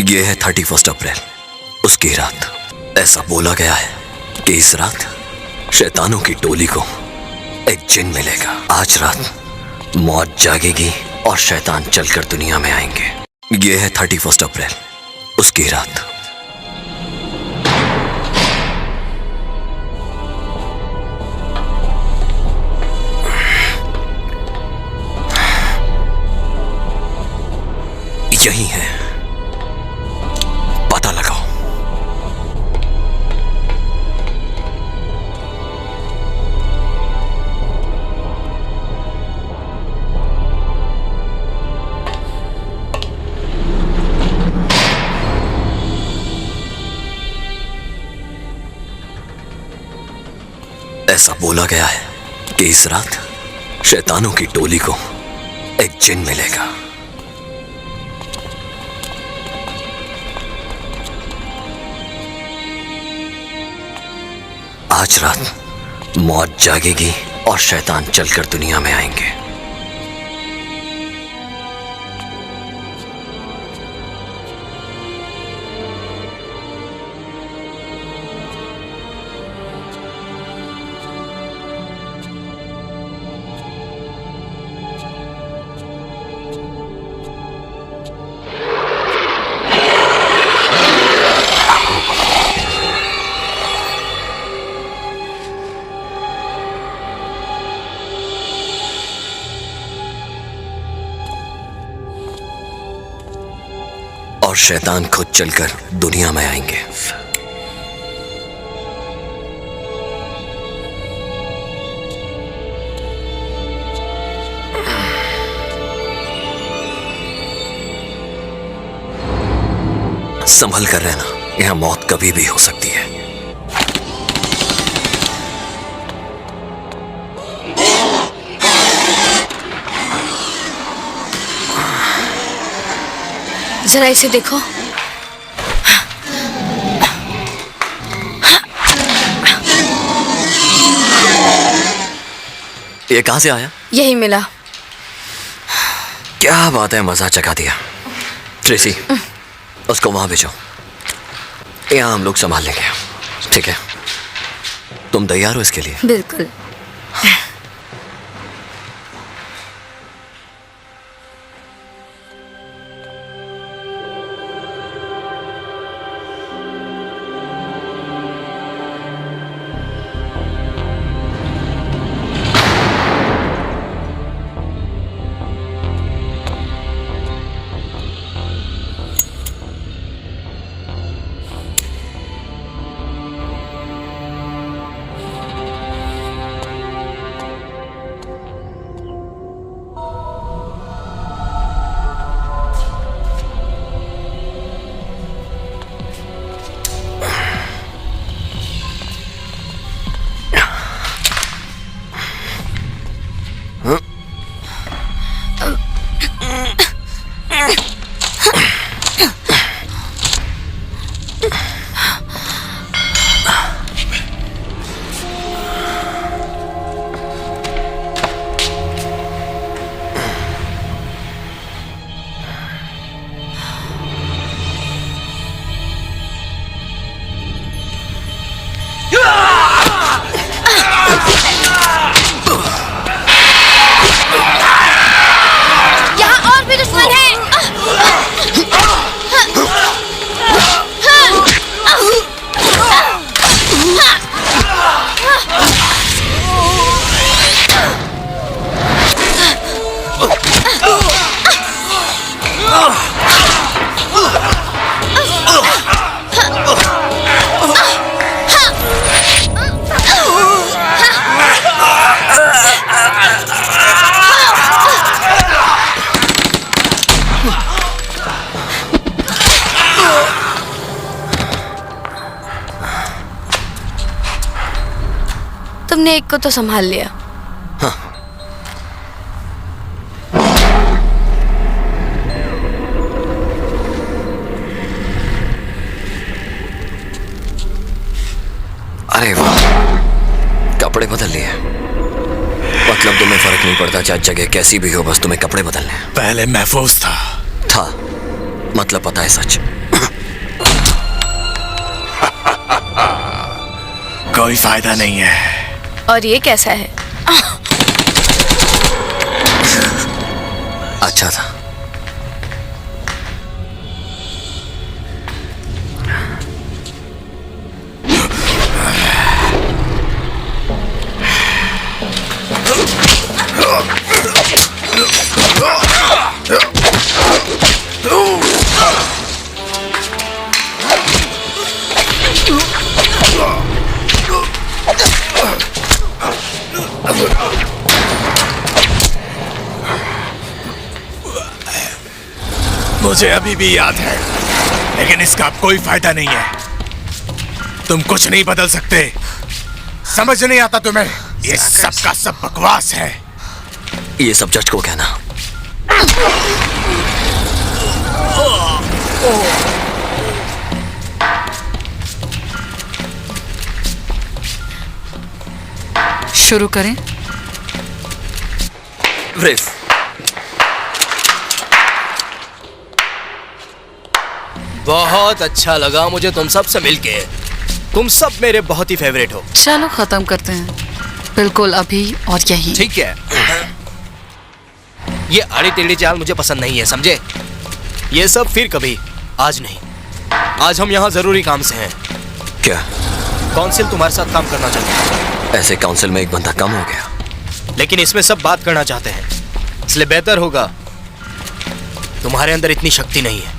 ये है 31 अप्रैल, उसकी रात। ऐसा बोला गया है कि इस रात शैतानों की टोली को एक जिन मिलेगा। आज रात मौत जागेगी और शैतान चलकर दुनिया में आएंगे। ये है 31 अप्रैल, उसकी रात। यही है, पता लगाओ। ऐसा बोला गया है कि इस रात शैतानों की टोली को एक जिन मिलेगा। आज रात मौत जागेगी और शैतान चलकर दुनिया में आएंगे। और शैतान खुद चलकर दुनिया में आएंगे। संभल कर रहना, यहां मौत कभी भी हो सकती है। जरा इसे देखो। ये कहां से आया? यही मिला। क्या बात है, मजा चखा दिया। ट्रेसी, उसको वहां भेजो, यहाँ हम लोग संभाल लेंगे। ठीक है, तुम तैयार हो इसके लिए? बिल्कुल। तुमने एक को तो संभाल लिया। हाँ। अरे वाह, कपड़े बदल लिए। मतलब तुम्हें फर्क नहीं पड़ता चाहे जगह कैसी भी हो, बस तुम्हें कपड़े बदलने हैं। पहले महफूज था। मतलब पता है सच। कोई फायदा नहीं है। और ये कैसा है? अच्छा था। मुझे अभी भी याद है, लेकिन इसका अब कोई फायदा नहीं है। तुम कुछ नहीं बदल सकते। समझ नहीं आता तुम्हें? ये सब का सब बकवास है। ये सब जज को कहना। शुरू करें? ब्रेव। बहुत अच्छा लगा मुझे तुम सब से मिलके। तुम सब मेरे बहुत ही फेवरेट हो। चलो खत्म करते हैं, बिल्कुल अभी और यही। ठीक है। ये आड़ी टेढ़ी चाल मुझे पसंद नहीं है, समझे? ये सब फिर कभी, आज नहीं। आज हम यहाँ जरूरी काम से हैं। क्या? काउंसिल तुम्हारे साथ काम करना चाहती है। ऐसे काउंसिल में एक बंदा कम हो गया, लेकिन इसमें सब बात करना चाहते हैं, इसलिए बेहतर होगा। तुम्हारे अंदर इतनी शक्ति नहीं है।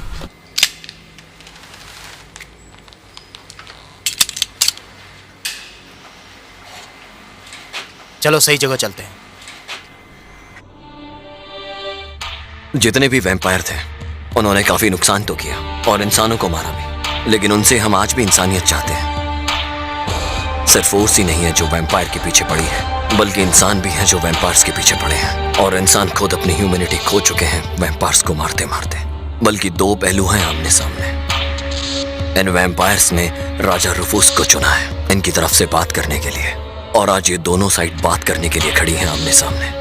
चलो सही जगह चलते हैं। जितने भी वैम्पायर थे उन्होंने काफी नुकसान तो किया और इंसानों को मारा भी, लेकिन उनसे हम आज भी इंसानियत चाहते हैं। सिर्फ फोर्स ही नहीं है जो वैम्पायर के पीछे पड़ी है, बल्कि इंसान भी हैं जो वैम्पायर्स के पीछे पड़े हैं। और इंसान खुद अपनी ह्यूमैनिटी खो चुके हैं वैम्पायर्स को मारते मारते। बल्कि दो पहलू हैं आमने सामने। इन वैम्पायर्स ने राजा रुफूस को चुना है इनकी तरफ से बात करने के लिए, और आज ये दोनों साइड बात करने के लिए खड़ी हैं आमने सामने।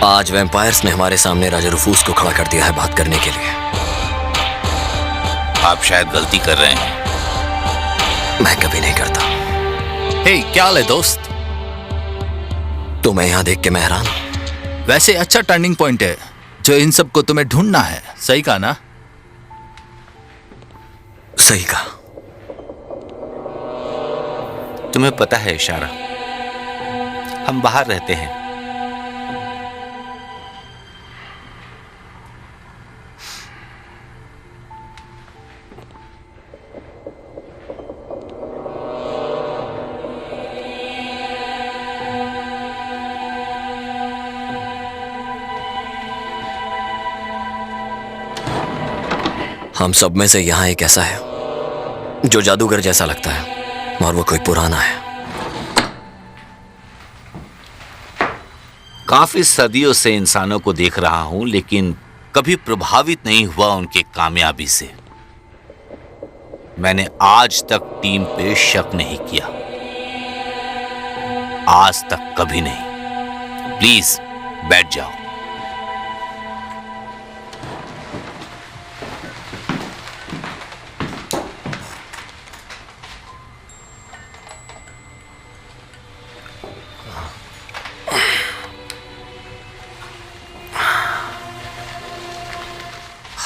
आज वैम्पायर्स ने हमारे सामने राजा रुफूस को खड़ा कर दिया है बात करने के लिए। आप शायद गलती कर रहे हैं। मैं कभी नहीं करता। हे, क्या हाल है दोस्त? तो मैं यहाँ देख के मैं हैरान हूं। वैसे अच्छा टर्निंग पॉइंट है जो इन सब को तुम्हें ढूंढना है। सही कहा ना? सही कहा। तुम्हें पता है इशारा, हम बाहर रहते हैं। हम सब में से यहाँ एक ऐसा है जो जादूगर जैसा लगता है, और वो कोई पुराना है। काफी सदियों से इंसानों को देख रहा हूं, लेकिन कभी प्रभावित नहीं हुआ उनके कामयाबी से। मैंने आज तक टीम पे शक नहीं किया, आज तक कभी नहीं। प्लीज बैठ जाओ।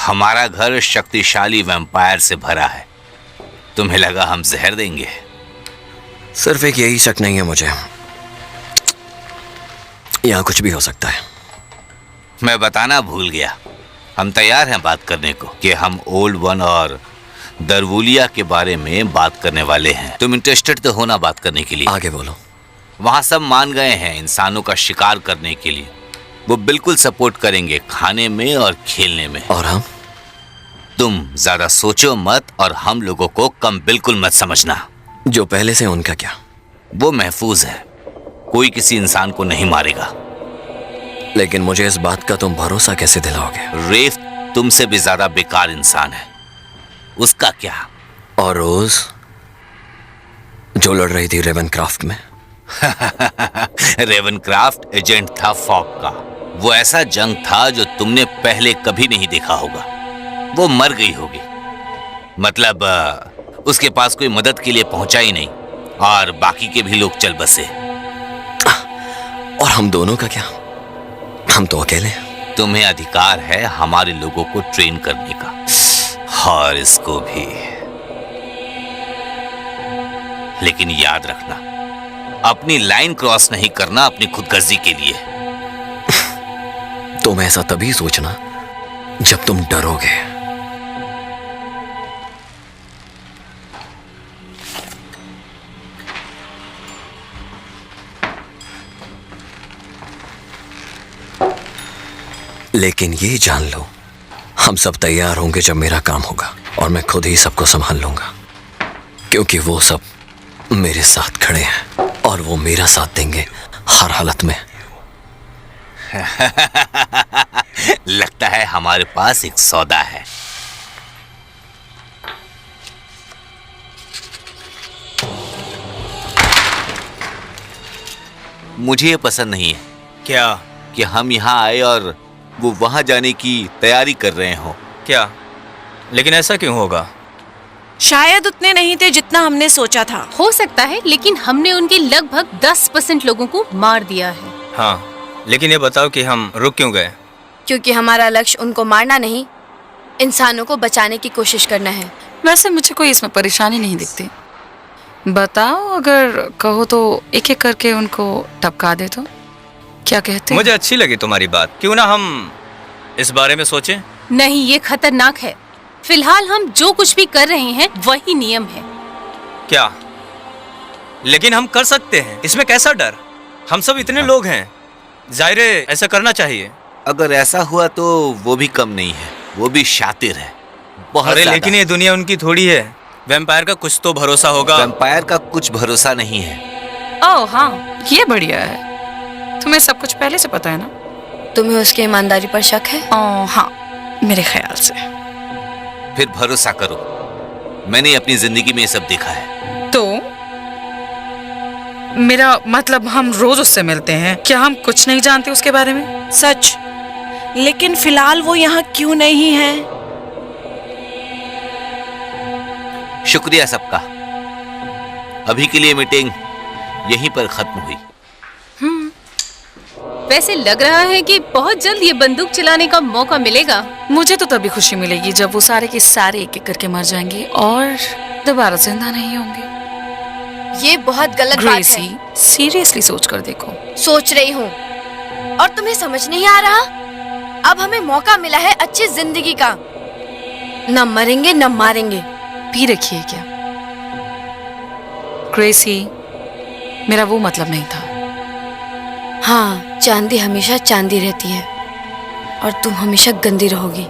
हमारा घर शक्तिशाली वैम्पायर से भरा है। तुम्हें लगा हम जहर देंगे? सिर्फ एक यही शक नहीं है मुझे, यहाँ कुछ भी हो सकता है। मैं बताना भूल गया, हम तैयार हैं बात करने को कि हम ओल्ड वन और दरवुलिया के बारे में बात करने वाले हैं। तुम इंटरेस्टेड तो हो ना बात करने के लिए? आगे बोलो। वहाँ सब मान गए हैं इंसानों का शिकार करने के लिए। वो बिल्कुल सपोर्ट करेंगे खाने में और खेलने में। और हम? तुम ज्यादा सोचो मत और हम लोगों को कम बिल्कुल मत समझना। जो पहले से उनका क्या? वो महफूज है, कोई किसी इंसान को नहीं मारेगा। लेकिन मुझे इस बात का तुम भरोसा कैसे दिलाओगे? रेफ तुमसे भी ज्यादा बेकार इंसान है, उसका क्या? और रोज जो लड़ रही थी रेवनक्राफ्ट में? रेवनक्राफ्ट एजेंट था फॉग का। वो ऐसा जंग था जो तुमने पहले कभी नहीं देखा होगा। वो मर गई होगी, मतलब उसके पास कोई मदद के लिए पहुंचा ही नहीं, और बाकी के भी लोग चल बसे। और हम दोनों का क्या? हम तो अकेले हैं। तुम्हें अधिकार है हमारे लोगों को ट्रेन करने का, और इसको भी। लेकिन याद रखना, अपनी लाइन क्रॉस नहीं करना अपनी खुदगर्जी के लिए। तुम ऐसा तभी सोचना जब तुम डरोगे। लेकिन ये जान लो, हम सब तैयार होंगे जब मेरा काम होगा, और मैं खुद ही सबको संभाल लूंगा, क्योंकि वो सब मेरे साथ खड़े हैं और वो मेरा साथ देंगे हर हालत में। लगता है हमारे पास एक सौदा है। मुझे ये पसंद नहीं है क्या? कि हम यहाँ आए और वो वहां जाने की तैयारी कर रहे हो। क्या? लेकिन ऐसा क्यों होगा? शायद उतने नहीं थे जितना हमने सोचा था। हो सकता है, लेकिन हमने उनके लगभग 10% लोगों को मार दिया है। हाँ, लेकिन ये बताओ कि हम रुक क्यों गए? क्योंकि हमारा लक्ष्य उनको मारना नहीं, इंसानों को बचाने की कोशिश करना है। वैसे मुझे कोई इसमें परेशानी नहीं दिखती। बताओ, अगर कहो तो एक एक करके उनको टपका दे तो क्या कहते हैं? मुझे अच्छी लगी तुम्हारी बात। क्यों ना हम इस बारे में सोचें? नहीं, ये खतरनाक है। फिलहाल हम जो कुछ भी कर रहे हैं वही नियम है। क्या? लेकिन हम कर सकते हैं, इसमें कैसा डर? हम सब इतने लोग हैं, जाहिर है ऐसा करना चाहिए। अगर ऐसा हुआ तो वो भी कम नहीं है, वो भी शातिर है बहुत। अरे ज्यादा। लेकिन ये दुनिया उनकी थोड़ी है। वैम्पायर का कुछ तो भरोसा होगा। वैम्पायर का कुछ भरोसा नहीं है। ओह हाँ, ये बढ़िया है। तुम्हें सब कुछ पहले से पता है ना? तुम्हें उसकी ईमानदारी पर शक है? ओह हाँ, मेरे ख्याल से। फिर भरोसा करो, मैंने अपनी जिंदगी में ये सब देखा है। तो मेरा मतलब हम रोज उससे मिलते हैं, क्या हम कुछ नहीं जानते उसके बारे में? सच, लेकिन फिलहाल वो यहाँ क्यों नहीं है? शुक्रिया सबका। अभी के लिए मीटिंग यहीं पर खत्म हुई। वैसे लग रहा है कि बहुत जल्द ये बंदूक चलाने का मौका मिलेगा। मुझे तो तभी खुशी मिलेगी जब वो सारे के सारे एक एक करके मर जाएंगे और दोबारा जिंदा नहीं होंगे। ये बहुत गलत बात ग्रेसी, है। सीरियसली सोच कर देखो। सोच रही हूँ, और तुम्हें समझ नहीं आ रहा? अब हमें मौका मिला है अच्छी जिंदगी का। न मरेंगे न मारेंगे। पी रखी है क्या? ग्रेसी, मेरा वो मतलब नहीं था। हाँ, चांदी हमेशा चांदी रहती है, और तुम हमेशा गंदी रहोगी।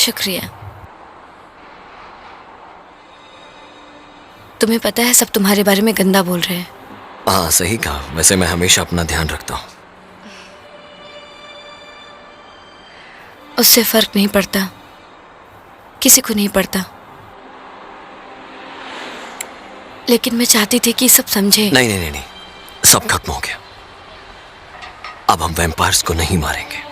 शुक्रिया। तुम्हें पता है सब तुम्हारे बारे में गंदा बोल रहे हैं। हाँ सही कहा। वैसे मैं हमेशा अपना ध्यान रखता हूँ। उससे फर्क नहीं पड़ता, किसी को नहीं पड़ता। लेकिन मैं चाहती थी कि सब समझे। नहीं नहीं नहीं नहीं, सब खत्म हो गया। अब हम वैम्पायर्स को नहीं मारेंगे।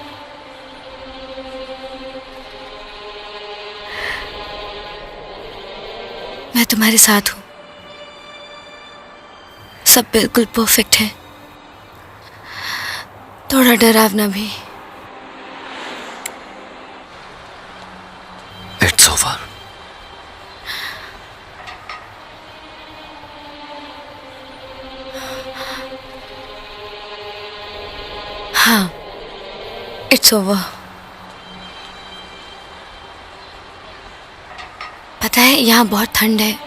मैं तुम्हारे साथ हूं। सब बिल्कुल परफेक्ट है, थोड़ा डरावना भी। It's over. हाँ, इट्स ओवर। लगता है यहाँ बहुत ठंड है।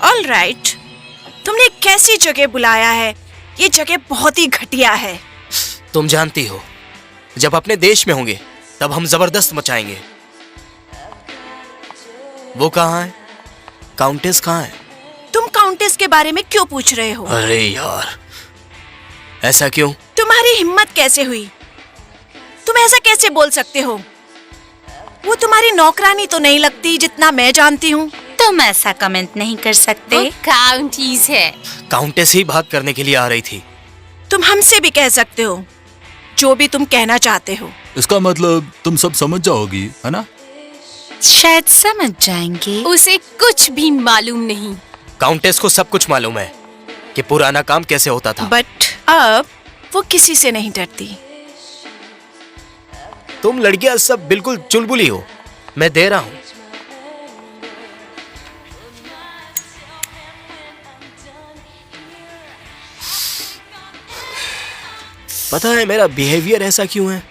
ऑल राइट, तुमने कैसी जगह बुलाया है? ये जगह बहुत ही घटिया है। तुम जानती हो, जब अपने देश में होंगे तब हम जबरदस्त मचाएंगे। वो कहाँ है? काउंटेस कहाँ है? तुम काउंटेस के बारे में क्यों पूछ रहे हो? अरे यार, ऐसा क्यों? तुम्हारी हिम्मत कैसे हुई? तुम ऐसा कैसे बोल सकते हो? वो तुम्हारी नौकरानी तो नहीं लगती जितना मैं जानती हूँ। तुम ऐसा कमेंट नहीं कर सकते। काउंटीज है। काउंटेस ही बात करने के लिए आ रही थी। तुम हमसे भी कह सकते हो जो भी तुम कहना चाहते हो। इसका मतलब तुम सब समझ जाओगी, है ना? शायद समझ जाएंगे। उसे कुछ भी मालूम नहीं। काउंटेस को सब कुछ मालूम है कि पुराना काम कैसे होता था। बट अब वो किसी से नहीं डरती। तुम लड़कियां सब बिल्कुल चुलबुली हो। मैं दे रहा हूँ। पता है मेरा बिहेवियर ऐसा क्यों है?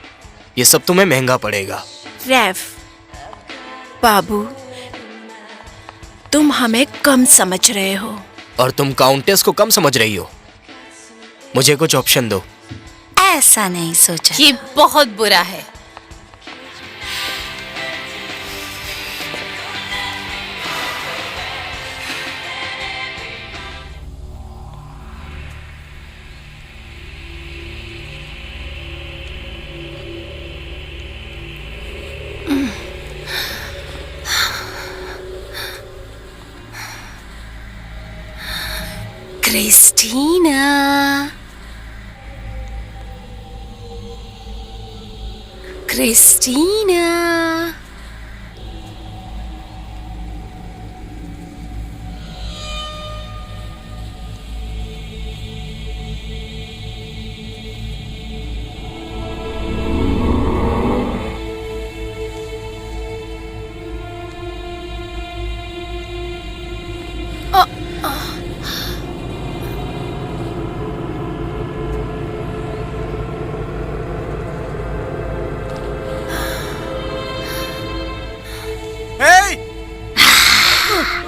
ये सब तुम्हें महंगा पड़ेगा। रैफ, बाबू, तुम हमें कम समझ रहे हो। और तुम काउंटेस को कम समझ रही हो। मुझे कुछ ऑप्शन दो। ऐसा नहीं सोचा। ये बहुत बुरा है। क्रिस्टीना, क्रिस्टीना,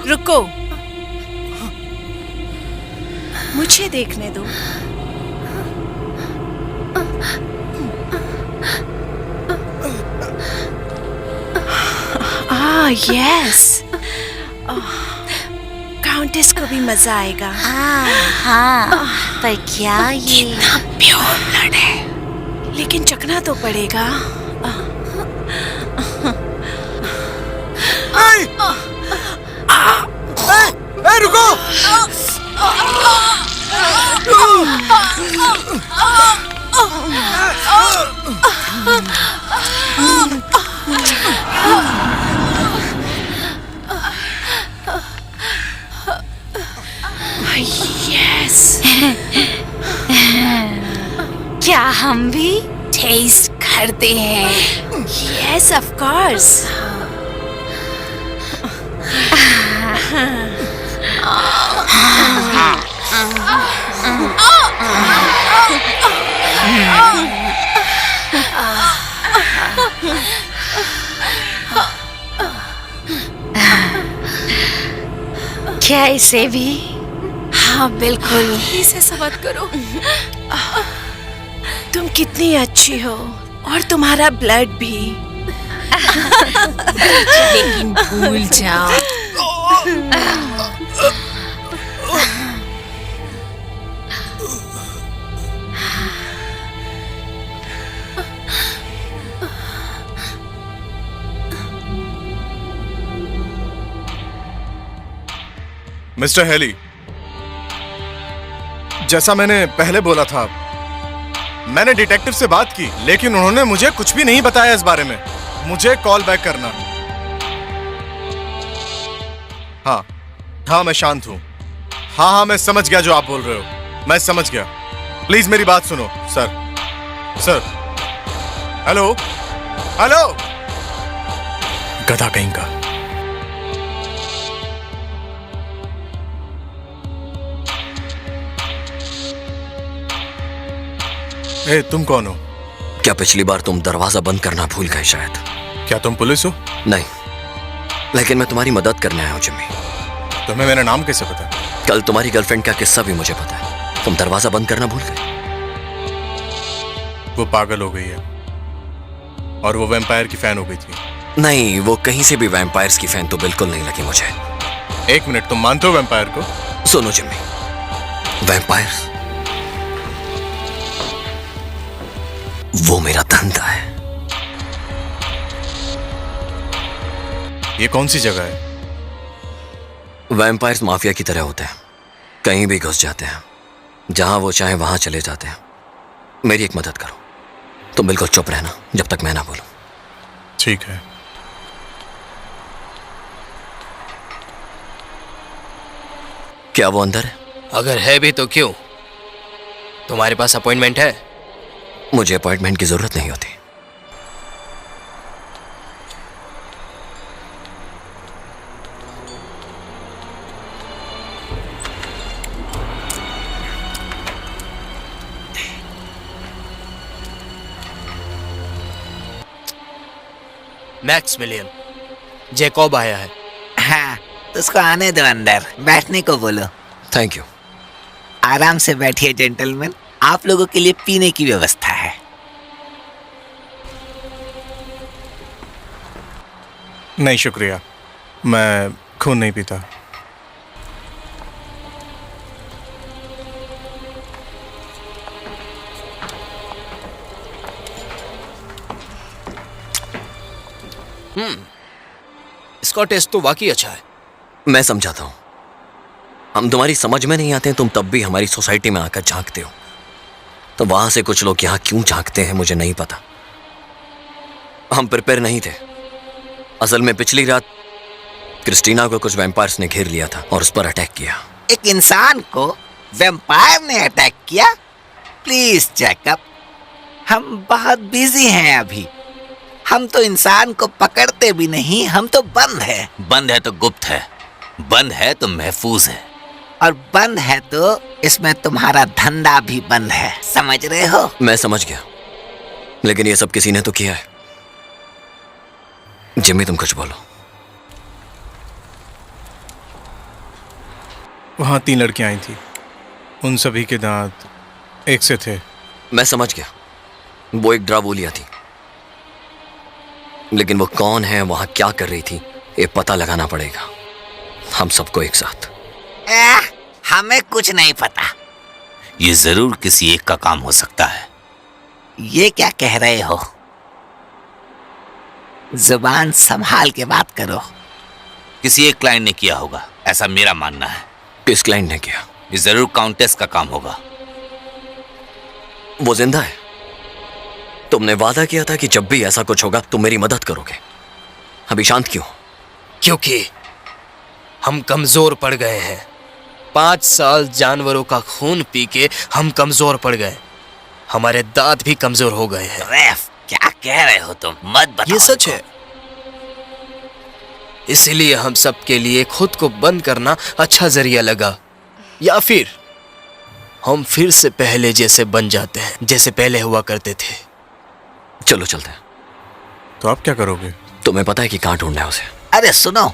रुको, मुझे देखने दो। यस, काउंटेस को भी मजा आएगा। हाँ, पर क्या ये कितना प्योर ब्लड है, लेकिन चखना तो पड़ेगा। रुको! यस। क्या हम भी टेस्ट करते हैं? Yes, of course. क्या इसे भी? हाँ बिल्कुल। इसे सब मत करो। तुम कितनी अच्छी हो और तुम्हारा ब्लड भी। लेकिन भूल जाओ। मिस्टर हेली, जैसा मैंने पहले बोला था, मैंने डिटेक्टिव से बात की, लेकिन उन्होंने मुझे कुछ भी नहीं बताया इस बारे में। मुझे कॉल बैक करना। हाँ, मैं शांत हूं। हाँ, मैं समझ गया जो आप बोल रहे हो, मैं समझ गया। प्लीज मेरी बात सुनो सर। हेलो, गधा कहीं का। ए, तुम कौन हो? क्या पिछली बार तुम दरवाजा बंद करना भूल गए शायद? क्या तुम पुलिस हो? नहीं, लेकिन मैं तुम्हारी मदद करने आया हूं जिम्मी। तुम्हें मेरा नाम कैसे पता? कल तुम्हारी गर्लफ्रेंड का किस्सा भी मुझे पता है। तुम दरवाजा बंद करना भूल गए। वो पागल हो गई है और वो वैम्पायर की फैन हो गई थी। नहीं, वो कहीं से भी वैम्पायर्स की फैन तो बिल्कुल नहीं लगी मुझे। एक मिनट, तुम मानते हो वैम्पायर को? सुनो जिम्मी, वैम्पायर्स वो मेरा धंधा है। ये कौन सी जगह है? वैम्पायर्स माफिया की तरह होते हैं, कहीं भी घुस जाते हैं, जहां वो चाहे वहां चले जाते हैं। मेरी एक मदद करो, तुम बिल्कुल चुप रहना जब तक मैं ना बोलूं। ठीक है। क्या वो अंदर है? अगर है भी तो क्यों? तुम्हारे पास अपॉइंटमेंट है? मुझे अपॉइंटमेंट की जरूरत नहीं होती। मैक्समिलियन, जैकब आया है। हाँ, तो उसको आने दो अंदर, बैठने को बोलो। Thank you. आराम से बैठिए जेंटलमैन, आप लोगों के लिए पीने की व्यवस्था है। नहीं शुक्रिया, मैं खून नहीं पीता। इसका टेस्ट तो वाकई अच्छा है। मैं समझाता हूं, हम तुम्हारी समझ में नहीं आते हैं, तुम तब भी हमारी सोसाइटी में आकर झांकते हो। तो वहां से कुछ लोग यहां क्यों झांकते हैं मुझे नहीं पता। हम प्रिपेयर नहीं थे। असल में पिछली रात क्रिस्टीना को कुछ वैम्पायर्स ने घेर लिया था और उस पर अटैक किया। एक इंसान को वैम्पायर ने अटैक किया? प्लीज जैकब, हम बहुत बिजी हैं अभी। हम तो इंसान को पकड़ते भी नहीं, हम तो बंद है। बंद है तो गुप्त है, बंद है तो महफूज है, और बंद है तो इसमें तुम्हारा धंधा भी बंद है, समझ रहे हो? मैं समझ गया, लेकिन ये सब किसी ने तो किया है। जिम्मी, तुम कुछ बोलो। वहां 3 लड़कियां आई थी, उन सभी के दांत एक से थे। मैं समझ गया, वो एक ड्रावोलिया थी, लेकिन वो कौन है, वहां क्या कर रही थी, ये पता लगाना पड़ेगा हम सबको एक साथ। हमें कुछ नहीं पता। ये जरूर किसी एक का काम हो सकता है। ये क्या कह रहे हो? जुबान संभाल के बात करो। किसी एक क्लाइंट ने किया होगा, ऐसा मेरा मानना है। किस क्लाइंट ने किया? ये जरूर काउंटेस का काम होगा। वो जिंदा है? तुमने वादा किया था कि जब भी ऐसा कुछ होगा तुम मेरी मदद करोगे। अभी शांत क्यों? क्योंकि हम कमजोर पड़ गए हैं। 5 साल जानवरों का खून पी के हम कमजोर पड़ गए। हमारे दांत भी कमजोर हो गए हैं। रेफ, क्या कह रहे हो तुम? मत बताओ। ये सच है। इसीलिए हम सब के लिए खुद को बंद करना अच्छा जरिया लगा, या फिर हम फिर से पहले जैसे बन जाते हैं, जैसे पहले हुआ करते थे। चलो चलते हैं। तो आप क्या करोगे? तुम्हें पता है कि कहां ढूंढना है उसे? अरे सुनो,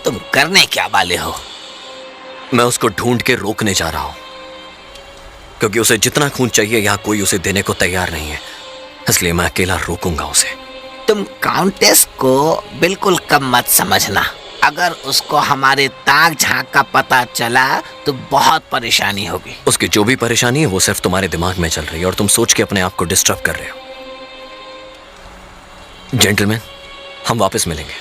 तुम करने क्या वाले हो? मैं उसको ढूंढ के रोकने जा रहा हूं, क्योंकि उसे जितना खून चाहिए यहां कोई उसे देने को तैयार नहीं है, इसलिए मैं अकेला रोकूंगा उसे। तुम काउंटेस को बिल्कुल कम मत समझना। अगर उसको हमारे ताक झांक का पता चला तो बहुत परेशानी होगी। उसकी जो भी परेशानी है वो सिर्फ तुम्हारे दिमाग में चल रही है और तुम सोच के अपने आप को डिस्टर्ब कर रहे हो। जेंटलमैन, हम वापस मिलेंगे।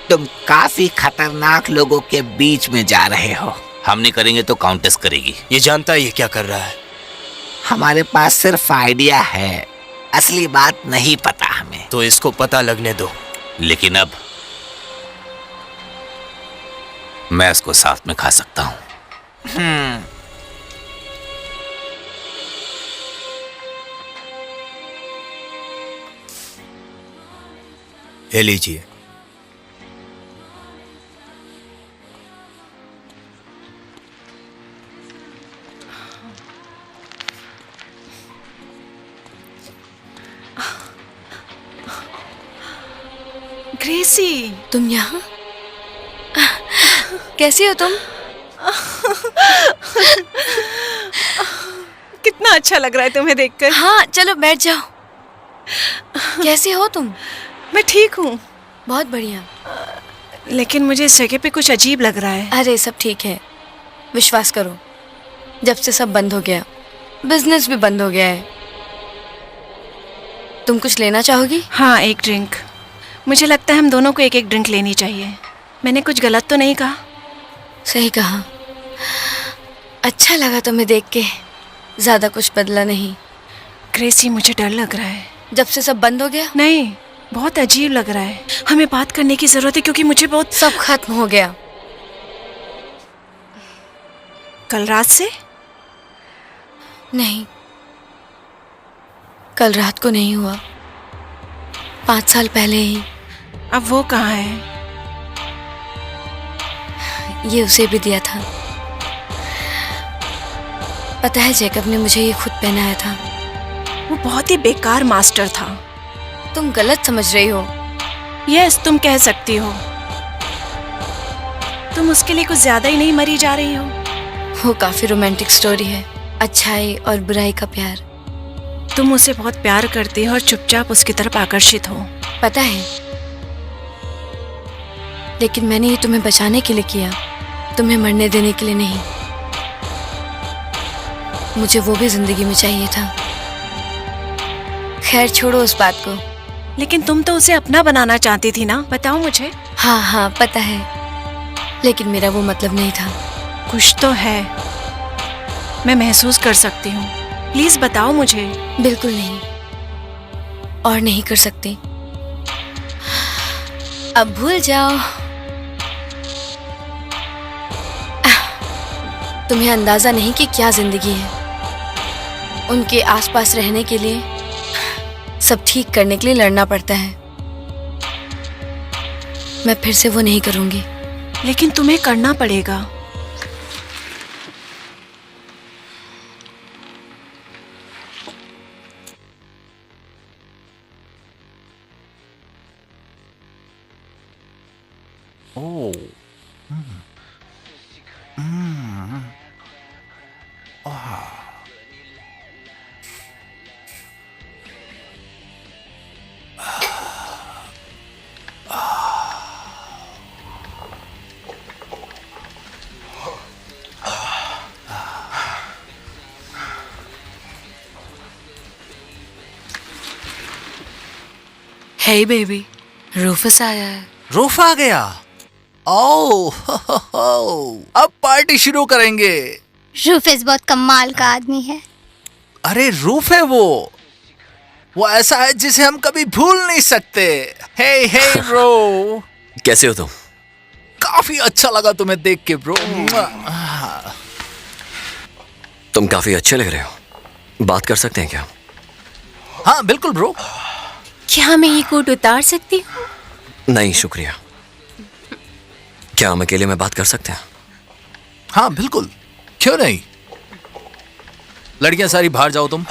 तुम काफी खतरनाक लोगों के बीच में जा रहे हो। हम नहीं करेंगे तो काउंटेस करेगी। ये जानता है ये क्या कर रहा है। हमारे पास सिर्फ आइडिया है, असली बात नहीं पता हमें। तो इसको पता लगने दो। लेकिन अब मैं इसको साथ में खा सकता हूं। ये लीजिए। ग्रेसी, तुम यहाँ? कैसी हो तुम? कितना अच्छा लग रहा है तुम्हें देखकर। हाँ चलो बैठ जाओ। कैसी हो तुम? मैं ठीक हूँ। बहुत बढ़िया। लेकिन मुझे इस जगह पे कुछ अजीब लग रहा है। अरे सब ठीक है, विश्वास करो। जब से सब बंद हो गया, बिजनेस भी बंद हो गया है। तुम कुछ लेना चाहोगी? हाँ, एक ड्रिंक। मुझे लगता है हम दोनों को एक एक ड्रिंक लेनी चाहिए। मैंने कुछ गलत तो नहीं कहा? सही कहा। अच्छा लगा तुम्हें देख के, ज्यादा कुछ बदला नहीं। ग्रेसी, मुझे डर लग रहा है। जब से सब बंद हो गया? नहीं, बहुत अजीब लग रहा है। हमें बात करने की जरूरत है क्योंकि मुझे बहुत। सब खत्म हो गया। कल रात से? नहीं, कल रात को नहीं हुआ, 5 साल पहले ही। अब वो कहाँ है? ये उसे भी दिया था। पता है, जैकब ने मुझे ये खुद पहनाया था। वो बहुत ही बेकार मास्टर था। तुम गलत समझ रही हो। यस, तुम कह सकती हो। तुम उसके लिए कुछ ज्यादा ही नहीं मरी जा रही हो? वो काफी रोमांटिक स्टोरी है, अच्छाई और बुराई का प्यार। तुम उसे बहुत प्यार करती हो और चुपचाप उसकी तरफ आकर्षित हो। पता है, लेकिन मैंने ये तुम्हें बचाने के लिए किया, तुम्हें मरने देने के लिए नहीं। मुझे वो भी जिंदगी में चाहिए था। खैर छोड़ो उस बात को। लेकिन तुम तो उसे अपना बनाना चाहती थी ना, बताओ मुझे। हाँ हाँ पता है, लेकिन मेरा वो मतलब नहीं था। कुछ तो है, मैं महसूस कर सकती हूँ। प्लीज बताओ मुझे। बिल्कुल नहीं, और नहीं कर सकती। अब भूल जाओ। तुम्हें अंदाजा नहीं कि क्या जिंदगी है। उनके आसपास रहने के लिए, सब ठीक करने के लिए लड़ना पड़ता है। मैं फिर से वो नहीं करूंगी। लेकिन तुम्हें करना पड़ेगा। हे बेबी, रूफस आया है। रूफ आ गया। ओह अब पार्टी शुरू करेंगे। रूफेस बहुत कमाल का आदमी है। अरे रूफ है वो ऐसा है जिसे हम कभी भूल नहीं सकते। हे हे ब्रो, कैसे हो तुम? काफी अच्छा लगा तुम्हें देख के ब्रो। तुम काफी अच्छे लग रहे हो। बात कर सकते हैं क्या? हाँ बिल्कुल ब्रो। क्या मैं ये कोट उतार सकती हूँ? नहीं शुक्रिया। क्या हम अकेले में बात कर सकते हैं? हाँ बिल्कुल, क्यों नहीं। लड़कियां सारी बाहर जाओ तुम।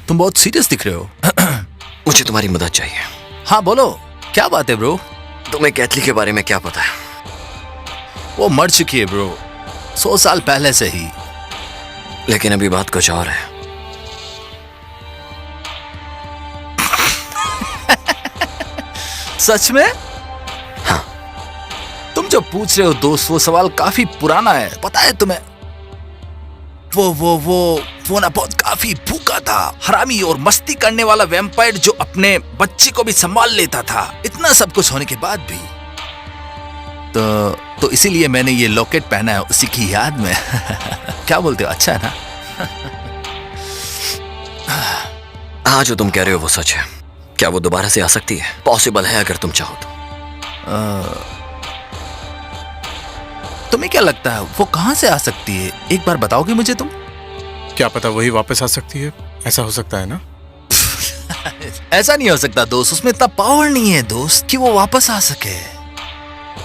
तुम बहुत सीरियस दिख रहे हो। मुझे तुम्हारी मदद चाहिए। हाँ बोलो, क्या बात है ब्रो? तुम्हें कैथली के बारे में क्या पता है? वो मर चुकी है ब्रो, 100 साल पहले से ही। लेकिन अभी बात कुछ और है। सच में? हाँ। तुम जो पूछ रहे हो दोस्त, वो सवाल काफी पुराना है, पता है तुम्हें? वो ना बहुत काफी भूखा था, हरामी और मस्ती करने वाला वैम्पायर जो अपने बच्चे को भी संभाल लेता था, इतना सब कुछ होने के बाद भी। तो इसीलिए मैंने ये लॉकेट पहना है उसी की याद में। क्या बोलते हो, अच्छा है ना? हाँ, जो तुम कह रहे हो वो सच है। क्या वो दोबारा से आ सकती है? पॉसिबल है अगर तुम चाहो तो। तुम्हें क्या लगता है वो कहां से आ सकती है? एक बार बताओगे मुझे तुम? क्या पता वही वापस आ सकती है, ऐसा हो सकता है ना? ऐसा नहीं हो सकता दोस्त, उसमें इतना पावर नहीं है दोस्त कि वो वापस आ सके।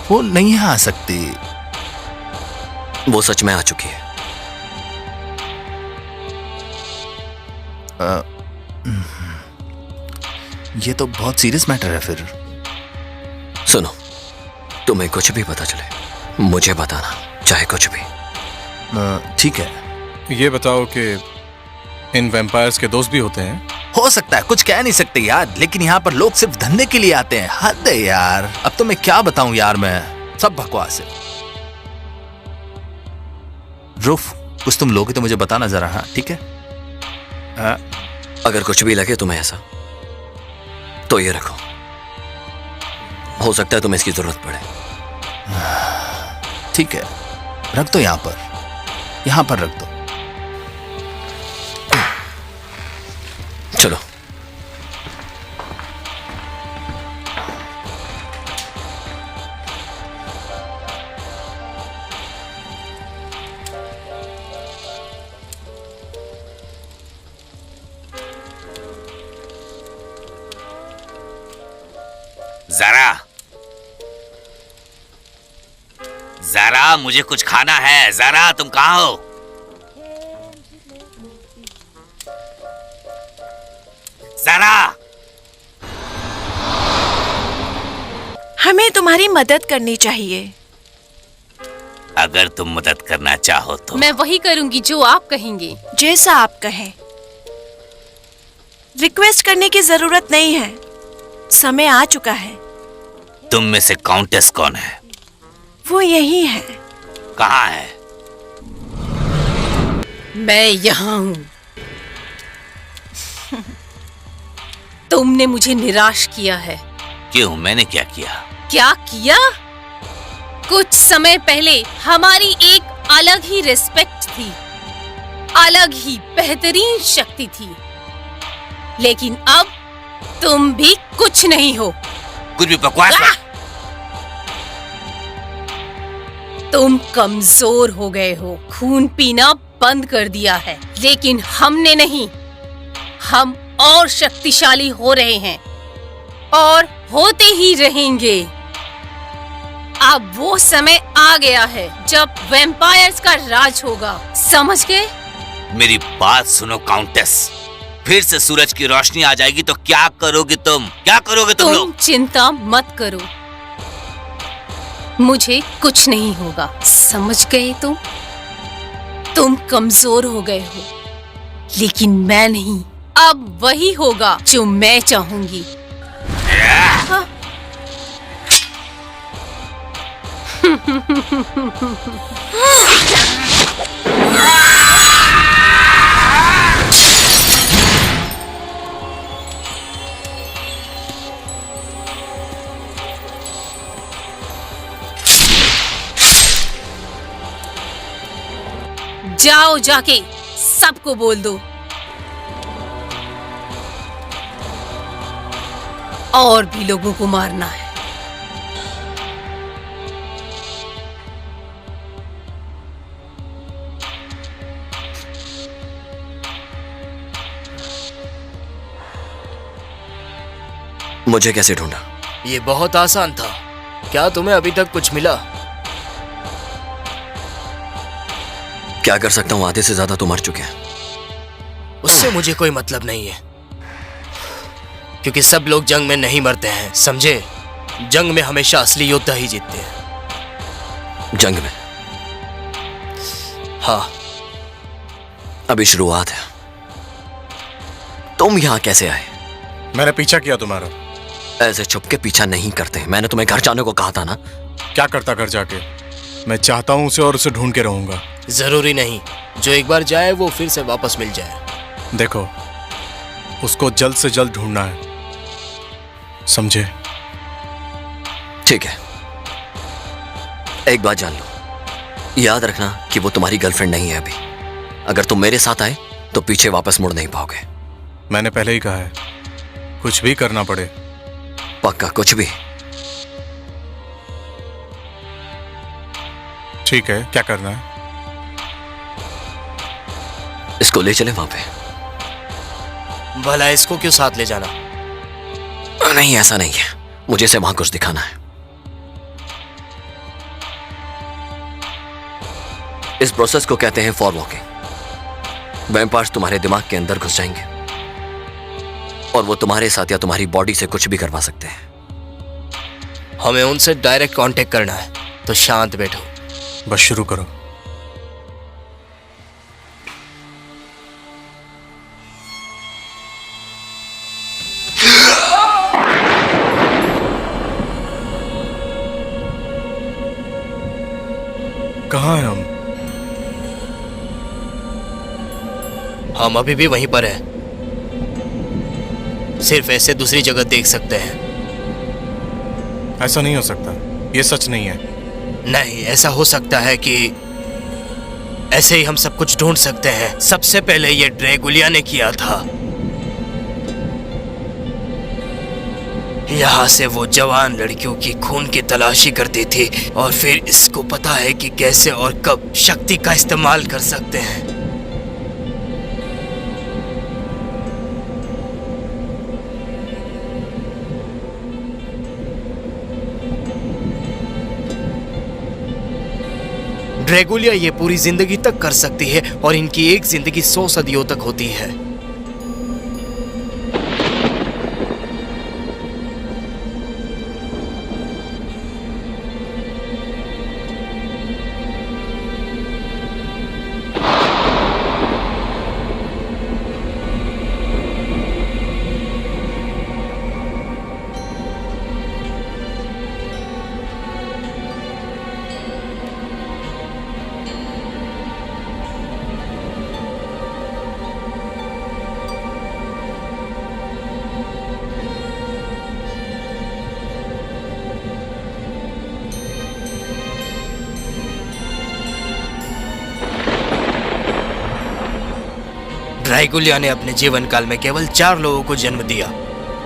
वो नहीं आ सकती। वो सच में आ चुकी है। ये तो बहुत सीरियस मैटर है फिर। सुनो, तुम्हें कुछ भी पता चले मुझे बताना, चाहे कुछ भी। ठीक है। ये बताओ कि इन वैम्पायर्स के दोस्त भी होते हैं? हो सकता है, कुछ कह नहीं सकते यार, लेकिन यहाँ पर लोग सिर्फ धंधे के लिए आते हैं। हद है यार, अब तो मैं क्या बताऊं यार, मैं सब बकवास है। रूफ, कुछ तुम लोगे तो मुझे बताना जरा। हाँ ठीक है। अगर कुछ भी लगे तुम्हें ऐसा, तो ये रखो, हो सकता है तुम्हें इसकी जरूरत पड़े। ठीक है, रख दो यहाँ पर रख दो। चलो। ज़रा मुझे कुछ खाना है। ज़रा तुम कहाँ हो? ज़रा, हमें तुम्हारी मदद करनी चाहिए। अगर तुम मदद करना चाहो तो मैं वही करूंगी जो आप कहेंगे। जैसा आप कहें। रिक्वेस्ट करने की जरूरत नहीं है, समय आ चुका है। तुम में से काउंटेस कौन है? वो यही है। कहाँ है? मैं यहाँ हूँ। तुमने मुझे निराश किया है। क्यों, मैंने क्या किया? क्या किया? कुछ समय पहले हमारी एक अलग ही रिस्पेक्ट थी, अलग ही बेहतरीन शक्ति थी, लेकिन अब तुम भी कुछ नहीं हो। कुछ भी बकवास मत। तुम कमजोर हो गए हो, खून पीना बंद कर दिया है, लेकिन हमने नहीं। हम और शक्तिशाली हो रहे हैं और होते ही रहेंगे। अब वो समय आ गया है जब वैम्पायर्स का राज होगा, समझ गए? मेरी बात सुनो काउंटेस, फिर से सूरज की रोशनी आ जाएगी तो क्या करोगे तुम? क्या करोगे तुम लोग? चिंता मत करो, मुझे कुछ नहीं होगा, समझ गए तुम? तुम कमजोर हो गए हो, लेकिन मैं नहीं। अब वही होगा जो मैं चाहूंगी। हाँ। जाओ, जाके सबको बोल दो और भी लोगों को मारना है। मुझे कैसे ढूंढा? ये बहुत आसान था। क्या तुम्हें अभी तक कुछ मिला? क्या कर सकता हूँ, आधे से ज्यादा तो मर चुके हैं। उससे मुझे कोई मतलब नहीं है, क्योंकि सब लोग जंग में नहीं मरते हैं, समझे? जंग में हमेशा असली योद्धा ही जीतते हैं। जंग में? हाँ। अभी शुरुआत है। तुम यहाँ कैसे आए? मैंने पीछा किया तुम्हारा। ऐसे छुप के पीछा नहीं करते। मैंने तुम्हें घर जाने को कहा था ना। क्या करता घर जाके? मैं चाहता हूँ उसे और उसे ढूंढ के रहूंगा। जरूरी नहीं, जो एक बार जाए वो फिर से वापस मिल जाए। देखो, उसको जल्द से जल्द ढूंढना है, समझे? ठीक है, एक बात जान लो, याद रखना कि वो तुम्हारी गर्लफ्रेंड नहीं है अभी। अगर तुम मेरे साथ आए तो पीछे वापस मुड़ नहीं पाओगे। मैंने पहले ही कहा है, कुछ भी करना पड़े। पक्का? कुछ भी? ठीक है, क्या करना है? इसको ले चले वहां पे। भला इसको क्यों साथ ले जाना? नहीं, ऐसा नहीं है, मुझे इसे वहां कुछ दिखाना है। इस प्रोसेस को कहते हैं फॉर वॉकिंग। वैम्पायर्स तुम्हारे दिमाग के अंदर घुस जाएंगे और वो तुम्हारे साथ या तुम्हारी बॉडी से कुछ भी करवा सकते हैं। हमें उनसे डायरेक्ट कांटेक्ट करना है, तो शांत बैठो, बस शुरू करो। कहाँ हैं हम? हम अभी भी वहीं पर हैं, सिर्फ ऐसे दूसरी जगह देख सकते हैं। ऐसा नहीं हो सकता, ये सच नहीं है। नहीं, ऐसा हो सकता है कि ऐसे ही हम सब कुछ ढूंढ सकते हैं। सबसे पहले ये ड्रैगुलिया ने किया था। यहाँ से वो जवान लड़कियों की खून की तलाशी करती थी और फिर इसको पता है कि कैसे और कब शक्ति का इस्तेमाल कर सकते हैं। ड्रैगुलिया ये पूरी जिंदगी तक कर सकती है और इनकी एक जिंदगी 100 सदियों तक होती है। ड्रैगुलिया ने अपने जीवन काल में केवल 4 लोगों को जन्म दिया,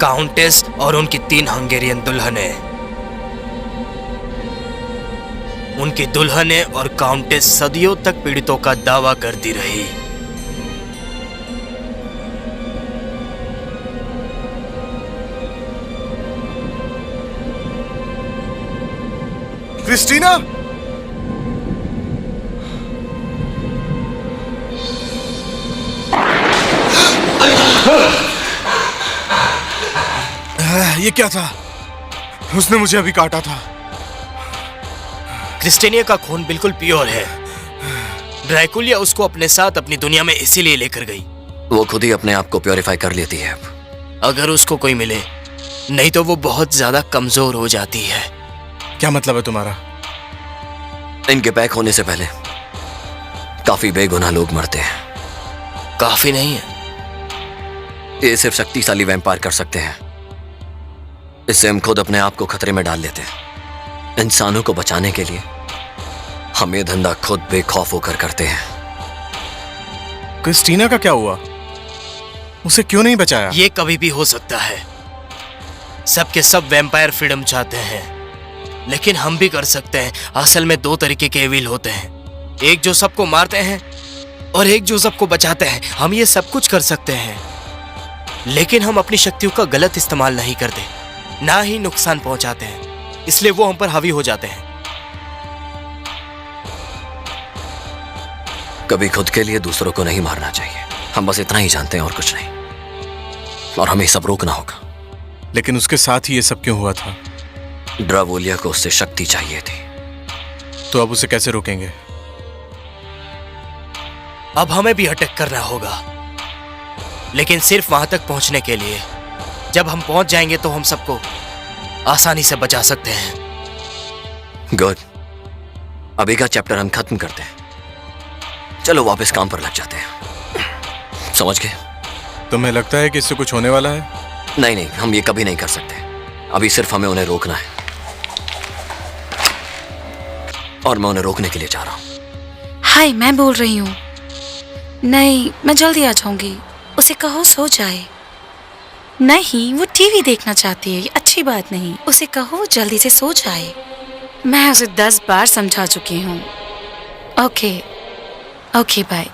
काउंटेस और उनकी 3 हंगेरियन दुल्हनें। उनकी दुल्हनें और काउंटेस सदियों तक पीड़ितों का दावा करती रही। क्रिस्टीना! ये क्या था? उसने मुझे अभी काटा था। क्रिस्टीनिया का खून बिल्कुल प्योर है। ड्रैगुलिया उसको अपने साथ अपनी दुनिया में इसीलिए लेकर गई। वो खुद ही अपने आप को प्योरीफाई कर लेती है अब। अगर उसको कोई मिले, नहीं तो वो बहुत ज्यादा कमजोर हो जाती है। क्या मतलब है तुम्हारा? इनके पैक होने से पहले काफी बेगुनाह लोग मरते हैं। काफी नहीं है, ये सिर्फ शक्तिशाली वैम्पायर कर सकते हैं। इससे हम खुद अपने आप को खतरे में डाल लेते हैं। इंसानों को बचाने के लिए हम ये धंधा खुद बेखौफ होकर करते हैं। क्रिस्टीना का क्या हुआ? उसे क्यों नहीं बचाया? ये कभी भी हो सकता है। सबके सब वैम्पायर फ्रीडम चाहते हैं, लेकिन हम भी कर सकते हैं। असल में 2 तरीके के एविल होते हैं, एक जो सबको मारते हैं और एक जो सबको बचाते हैं। हम ये सब कुछ कर सकते हैं, लेकिन हम अपनी शक्तियों का गलत इस्तेमाल नहीं करते, ना ही नुकसान पहुंचाते हैं, इसलिए वो हम पर हावी हो जाते हैं। कभी खुद के लिए दूसरों को नहीं मारना चाहिए। हम बस इतना ही जानते हैं और कुछ नहीं, और हमें सब रोकना होगा। लेकिन उसके साथ ही ये सब क्यों हुआ था? ड्रैगुलिया को उससे शक्ति चाहिए थी। तो अब उसे कैसे रोकेंगे? अब हमें भी अटैक करना होगा, लेकिन सिर्फ वहां तक पहुंचने के लिए। जब हम पहुंच जाएंगे तो हम सबको आसानी से बचा सकते हैं। गुड। अभी का चैप्टर हम खत्म करते हैं। चलो वापस काम पर लग जाते हैं। समझ गए? तुम्हें लगता है कि इससे कुछ होने वाला है? नहीं नहीं, हम ये कभी नहीं कर सकते। अभी सिर्फ हमें उन्हें रोकना है, और मैं उन्हें रोकने के लिए जा रहा हूँ। हाय, मैं बोल रही हूँ। नहीं, मैं जल्दी आ जाऊंगी। उसे कहो सो जाए। नहीं, वो टीवी देखना चाहती है, ये अच्छी बात नहीं। उसे कहो जल्दी से सो जाए। मैं उसे 10 बार समझा चुकी हूँ। Okay okay, bye.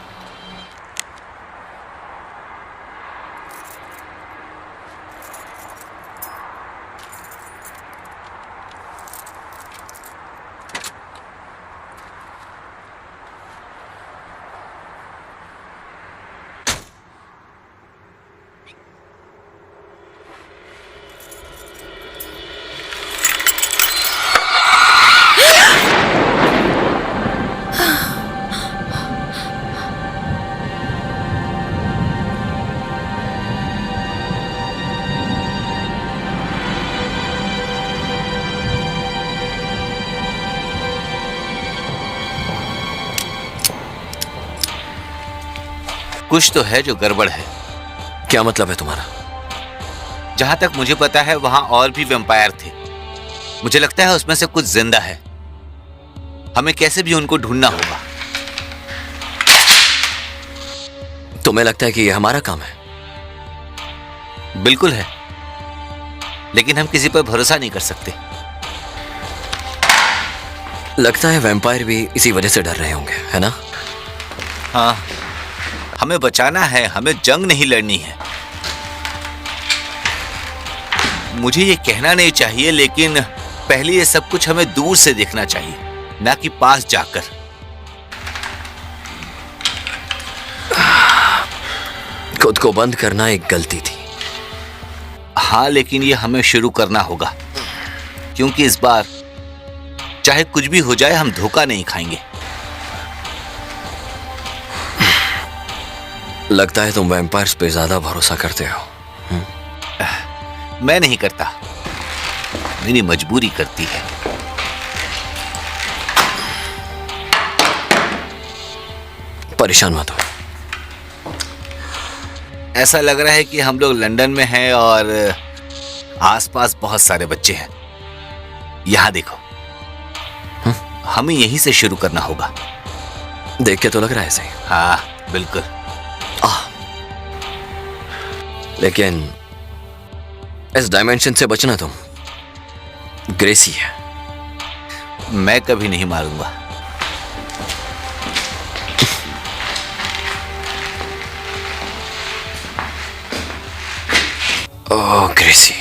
कुछ तो है जो गड़बड़ है। क्या मतलब है तुम्हारा? जहां तक मुझे पता है वहां और भी वैम्पायर थे। मुझे लगता है उसमें से कुछ जिंदा है। हमें कैसे भी उनको ढूंढना होगा। तुम्हें लगता है कि यह हमारा काम है? बिल्कुल है, लेकिन हम किसी पर भरोसा नहीं कर सकते। लगता है वैम्पायर भी इसी वजह से डर रहे होंगे, है ना? हाँ, हमें बचाना है, हमें जंग नहीं लड़नी है। मुझे ये कहना नहीं चाहिए, लेकिन पहले ये सब कुछ हमें दूर से देखना चाहिए, ना कि पास जाकर। खुद को बंद करना एक गलती थी। हाँ, लेकिन ये हमें शुरू करना होगा, क्योंकि इस बार चाहे कुछ भी हो जाए हम धोखा नहीं खाएंगे। लगता है तुम वैम्पायर्स पे ज्यादा भरोसा करते हो। मैं नहीं करता, मेरी मजबूरी करती है। परेशान मत हो। ऐसा लग रहा है कि हम लोग लंदन में हैं और आसपास बहुत सारे बच्चे हैं। यहां देखो, हमें यहीं से शुरू करना होगा। देख के तो लग रहा है ऐसे। हाँ बिल्कुल। लेकिन इस डायमेंशन से बचना तुम ग्रेसी है। मैं कभी नहीं मारूंगा। ओह ग्रेसी,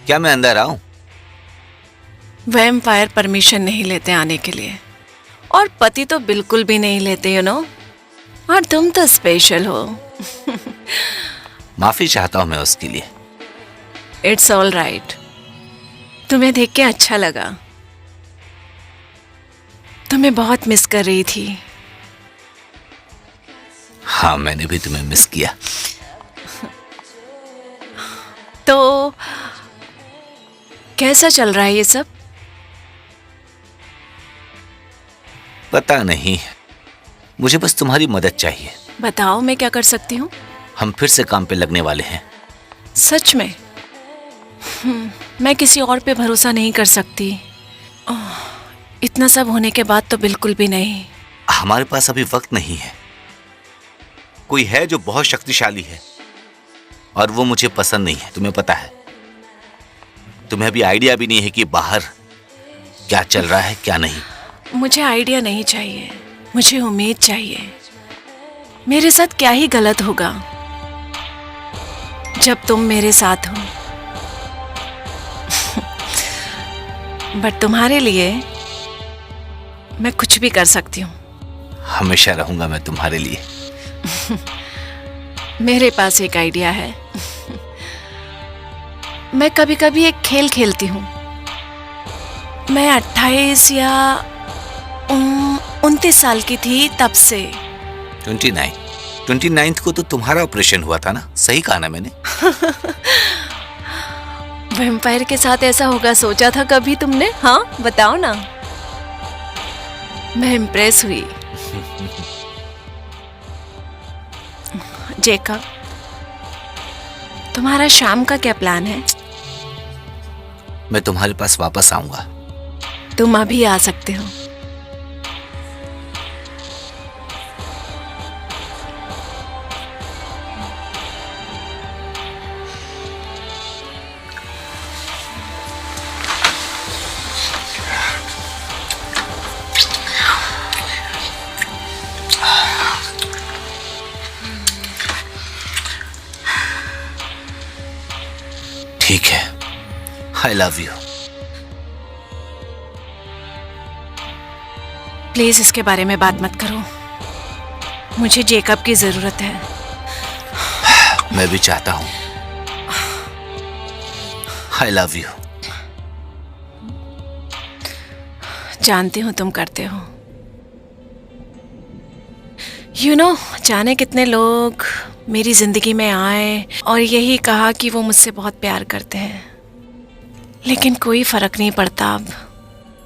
क्या मैं अंदर आऊं? वैम्पायर परमिशन नहीं लेते आने के लिए, और पति तो बिल्कुल भी नहीं लेते, यू नो। और तुम तो स्पेशल हो। माफी चाहता हूं मैं उसके लिए। It's all right. तुम्हें देख के अच्छा लगा। तुम्हें बहुत मिस कर रही थी। हाँ, मैंने भी तुम्हें मिस किया। तो कैसा चल रहा है ये सब? पता नहीं, मुझे बस तुम्हारी मदद चाहिए। बताओ, मैं क्या कर सकती हूँ? हम फिर से काम पे लगने वाले हैं। सच में? मैं किसी और पे भरोसा नहीं कर सकती। इतना सब होने के बाद तो बिल्कुल भी नहीं। हमारे पास अभी वक्त नहीं है। कोई है जो बहुत शक्तिशाली है, और वो मुझे पसंद नहीं है, तुम्हें पता है। तुम्हें अभी आइडिया भी नहीं है कि बाहर क्या चल रहा है क्या नहीं। मुझे आइडिया नहीं चाहिए, मुझे उम्मीद चाहिए। मेरे साथ क्या ही गलत होगा जब तुम मेरे साथ हो। बट तुम्हारे लिए मैं कुछ भी कर सकती हूँ। हमेशा रहूंगा मैं तुम्हारे लिए। मेरे पास एक आइडिया है। मैं कभी कभी एक खेल खेलती हूँ। मैं 28 या 29 साल की थी तब से। 29 को तो तुम्हारा ऑपरेशन हुआ था ना, सही कहा ना मैंने? वैम्पायर के साथ ऐसा होगा सोचा था कभी तुमने? हाँ बताओ ना। मैं इम्प्रेस हुई। जेकब, तुम्हारा शाम का क्या प्लान है? मैं तुम्हारे पास वापस आऊंगा। तुम अभी आ सकते हो। ठीक है, आई लव यू। प्लीज इसके बारे में बात मत करो। मुझे जेकब की जरूरत है। मैं भी चाहता हूं। I love you. जानती हूं तुम करते हो। यू नो, जाने कितने लोग मेरी जिंदगी में आए और यही कहा कि वो मुझसे बहुत प्यार करते हैं, लेकिन कोई फर्क नहीं पड़ता अब।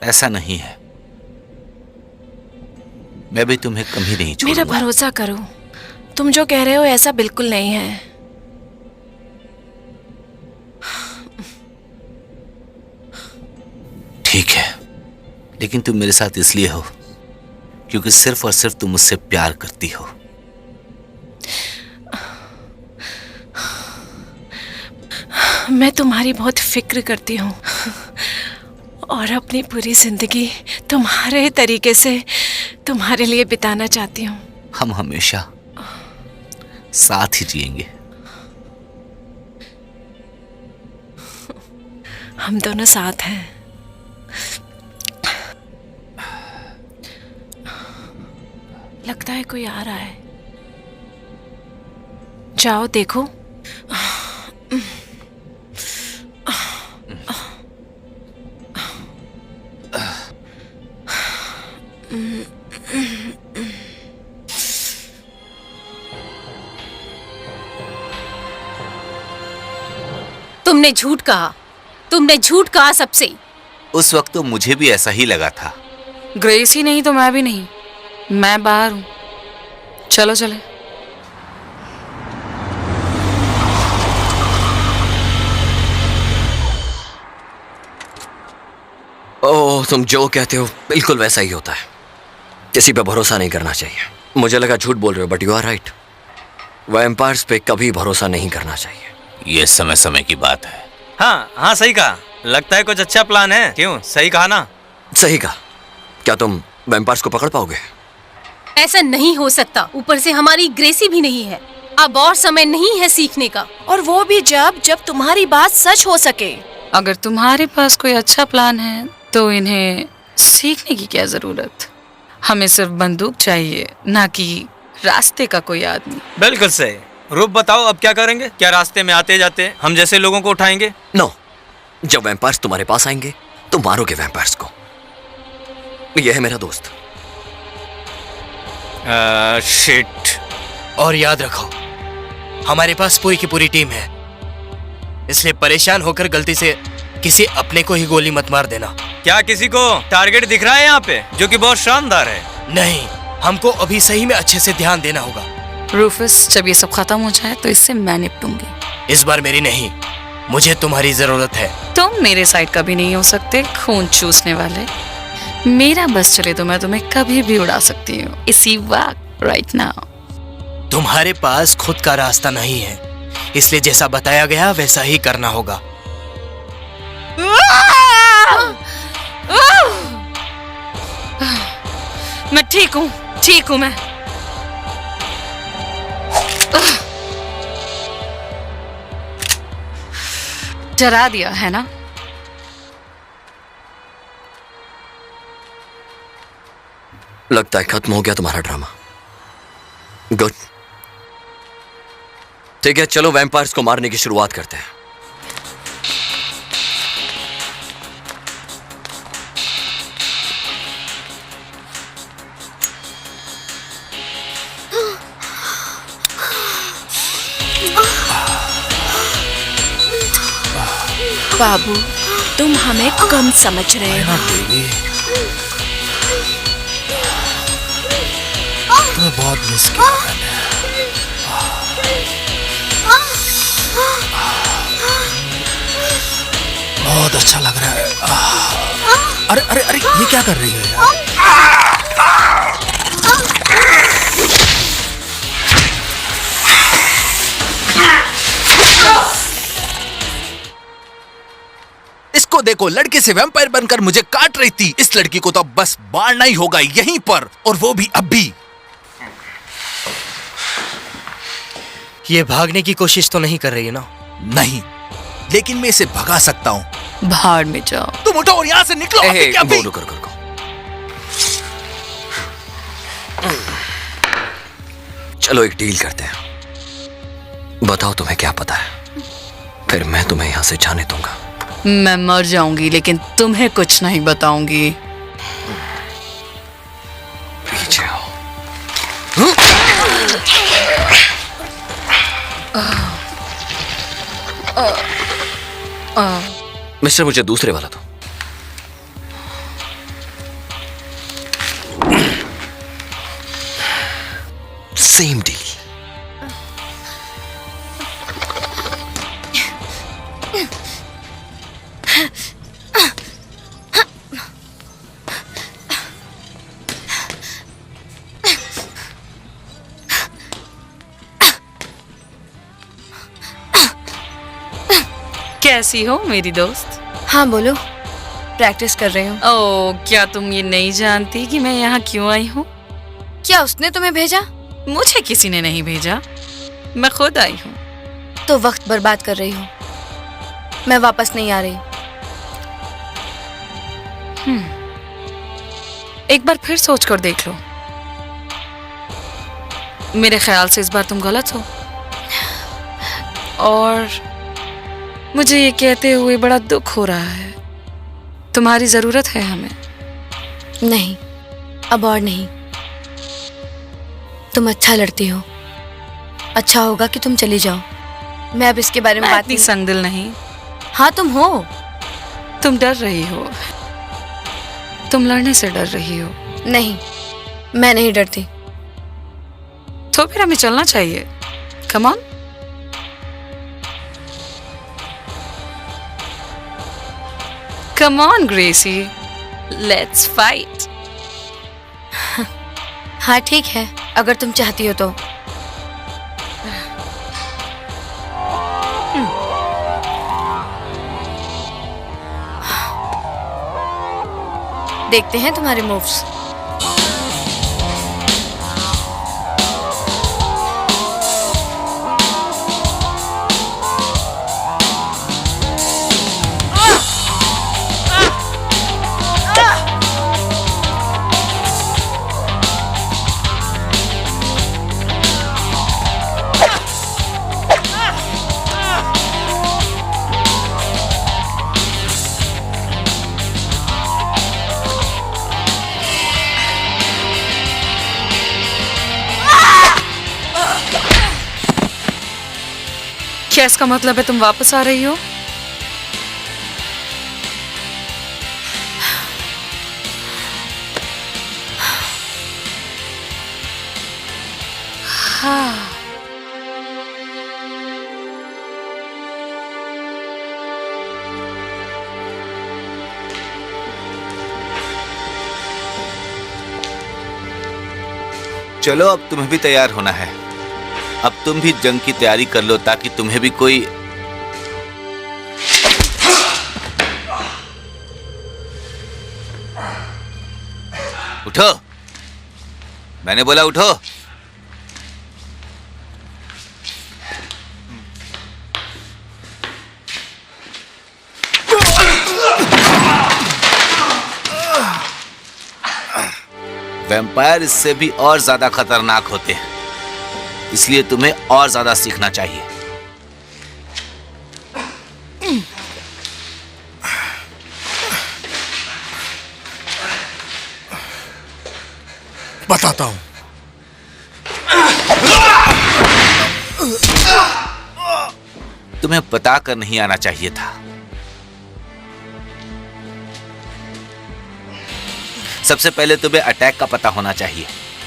ऐसा नहीं है, मैं भी तुम्हें कभी नहीं छोड़ूंगा। मेरा भरोसा करो, तुम जो कह रहे हो ऐसा बिल्कुल नहीं है। ठीक है, लेकिन तुम मेरे साथ इसलिए हो क्योंकि सिर्फ और सिर्फ तुम मुझसे प्यार करती हो। मैं तुम्हारी बहुत फिक्र करती हूँ और अपनी पूरी जिंदगी तुम्हारे तरीके से तुम्हारे लिए बिताना चाहती हूँ। हम हमेशा साथ ही जिएंगे। हम दोनों साथ हैं। लगता है कोई आ रहा है। जाओ देखो। तुमने झूठ कहा, तुमने झूठ कहा सबसे। उस वक्त तो मुझे भी ऐसा ही लगा था। ग्रेसी नहीं तो मैं भी नहीं, मैं बाहर हूं। चलो चले। ओह, तुम जो कहते हो बिल्कुल वैसा ही होता है। किसी पे भरोसा नहीं करना चाहिए। मुझे लगा झूठ बोल रहे हो, but you are right. Vampires पे कभी भरोसा नहीं करना चाहिए। ये समय समय की बात है। हाँ हाँ, सही कहा। लगता है कुछ अच्छा प्लान है। क्यों, सही कहा ना? सही कहा। क्या तुम वैम्पायर्स को पकड़ पाओगे? ऐसा नहीं हो सकता। ऊपर से हमारी ग्रेसी भी नहीं है। अब और समय नहीं है सीखने का। और वो भी जब तुम्हारी बात सच हो सके। अगर तुम्हारे पास कोई अच्छा प्लान है तो इन्हें सीखने की क्या जरूरत। हमें सिर्फ बंदूक चाहिए, ना कि रास्ते का कोई आदमी। बिल्कुल सही। रूप बताओ, अब क्या करेंगे? क्या रास्ते में आते जाते हम जैसे लोगों को उठाएंगे? नो, जब वैम्पायर्स तुम्हारे पास आएंगे तो मारोगे वैम्पायर्स को। यह है मेरा दोस्त। शिट। और याद रखो, हमारे पास पूरी की पूरी टीम है, इसलिए परेशान होकर गलती से किसी अपने को ही गोली मत मार देना। क्या किसी को टारगेट दिख रहा है यहाँ पे जो कि बहुत शानदार है? नहीं, हमको अभी सही में अच्छे से ध्यान देना होगा। रूफस, जब ये सब खत्म हो जाए तो इससे मैं निपटूंगी। इस बार मेरी नहीं, मुझे तुम्हारी जरूरत है। तुम मेरे साइड कभी नहीं हो सकते, खून चूसने वाले। मेरा बस चले तो मैं तुम्हें कभी भी उड़ा सकती हूँ, इसी वक्त, राइट नाउ। तुम्हारे पास खुद का रास्ता नहीं है, इसलिए जैसा बताया गया वैसा ही करना होगा। मैं ठीक हूँ, ठीक हूँ मैं। डरा दिया है ना? लगता है खत्म हो गया तुम्हारा ड्रामा। गुड। ठीक है, चलो वैम्पायर्स को मारने की शुरुआत करते हैं। बाबू, तुम हमें कम समझ रहे हो। तुम्हें बहुत मिस किया मैंने। बहुत अच्छा लग रहा है। अरे अरे अरे, ये क्या कर रही है यार? इसको देखो, लड़के से वैम्पायर बनकर मुझे काट रही थी। इस लड़की को तो अब बस मारना ही होगा यहीं पर, और वो भी अभी। ये भागने की कोशिश तो नहीं कर रही है ना? नहीं, लेकिन मैं इसे भगा सकता हूँ। भाड़ में जाओ। तुम उठो और यहाँ से निकलो। अभी क्या अभी? रुको। चलो एक डील करते हैं। बताओ तुम्हें क्या पता है, फिर मैं तुम्हें यहाँ से जाने दूंगा। मैं मर जाऊंगी लेकिन तुम्हें कुछ नहीं बताऊंगी। पीछे आओ। मिस्टर, मुझे दूसरे वाला दो। Same deal. कैसी हो मेरी दोस्त? हाँ बोलो। प्रैक्टिस कर रही हूँ। ओह, क्या तुम ये नहीं जानती कि मैं यहाँ क्यों आई हूँ? क्या उसने तुम्हें भेजा? मुझे किसी ने नहीं भेजा, मैं खुद आई हूँ। तो वक्त बर्बाद कर रही हो। मैं वापस नहीं आ रही। एक बार फिर सोच कर देख लो। मेरे ख्याल से इस बार तुम गलत हो, और मुझे ये कहते हुए बड़ा दुख हो रहा है। तुम्हारी जरूरत है हमें। नहीं, अब और नहीं। तुम अच्छा लड़ती हो। अच्छा होगा कि तुम चली जाओ। मैं अब इसके बारे में बात नहीं। संगदिल नहीं। हाँ तुम हो। तुम डर रही हो। तुम लड़ने से डर रही हो। नहीं, मैं नहीं डरती। तो फिर हमें चलना चाहिए। Come on. Come on, Gracie. Let's fight. हाँ ठीक है, अगर तुम चाहती हो तो। देखते हैं तुम्हारे मूव्स। क्या इसका मतलब है तुम वापस आ रही हो? हाँ। चलो, अब तुम्हें भी तैयार होना है। अब तुम भी जंग की तैयारी कर लो ताकि तुम्हें भी कोई उठो। मैंने बोला उठो। वैम्पायर इससे भी और ज्यादा खतरनाक होते हैं, इसलिए तुम्हें और ज्यादा सीखना चाहिए। बताता हूं। तुम्हें बताकर नहीं आना चाहिए था। सबसे पहले तुम्हें अटैक का पता होना चाहिए।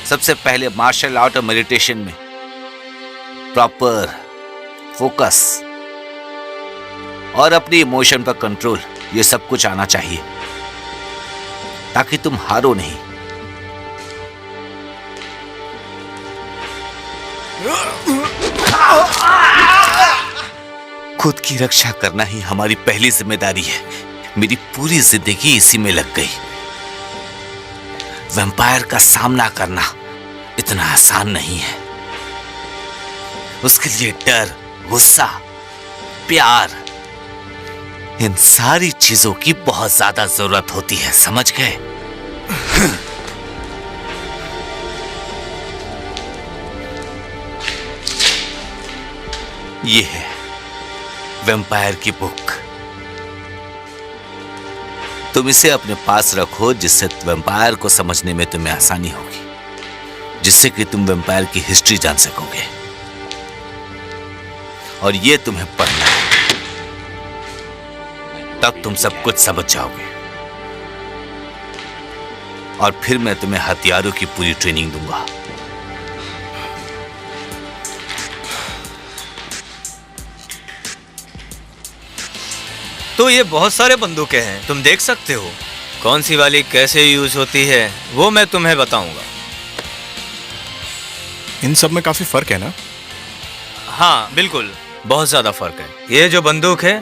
सबसे पहले मार्शल आर्ट और मेडिटेशन में प्रॉपर फोकस और अपनी इमोशन पर कंट्रोल, ये सब कुछ आना चाहिए ताकि तुम हारो नहीं। खुद की रक्षा करना ही हमारी पहली जिम्मेदारी है। मेरी पूरी जिंदगी इसी में लग गई। वैम्पायर का सामना करना इतना आसान नहीं है। उसके लिए डर, गुस्सा, प्यार, इन सारी चीजों की बहुत ज्यादा जरूरत होती है, समझ गए? ये है वैम्पायर की बुक। तुम इसे अपने पास रखो जिससे वैम्पायर को समझने में तुम्हें आसानी होगी, जिससे कि तुम वैम्पायर की हिस्ट्री जान सकोगे। और ये तुम्हें पढ़ना है, तब तुम सब कुछ समझ जाओगे। और फिर मैं तुम्हें हथियारों की पूरी ट्रेनिंग दूंगा। तो ये बहुत सारे बंदूकें हैं, तुम देख सकते हो। कौन सी वाली कैसे यूज होती है वो मैं तुम्हें बताऊंगा। इन सब में काफी फर्क है ना? हाँ बिल्कुल, बहुत ज्यादा फर्क है। ये जो बंदूक है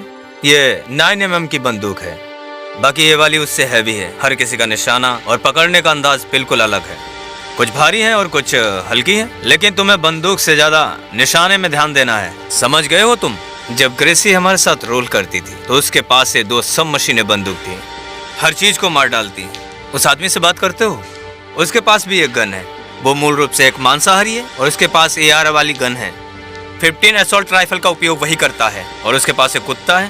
ये 9mm की बंदूक है, बाकी ये वाली उससे हैवी है। हर किसी का निशाना और पकड़ने का अंदाज बिल्कुल अलग है। कुछ भारी है और कुछ हल्की है, लेकिन तुम्हें बंदूक से ज्यादा निशाने में ध्यान देना है, समझ गए हो तुम? जब ग्रेसी हमारे साथ रोल करती थी तो उसके पास से 2 सब मशीनें बंदूक थी, हर चीज को मार डालती। उस आदमी से बात करते हो? उसके पास भी एक गन है, वो मूल रूप से एक मांसाहारी है और उसके पास AR वाली गन है। 15 असॉल्ट राइफल का उपयोग वही करता है। और उसके पास एक कुत्ता है,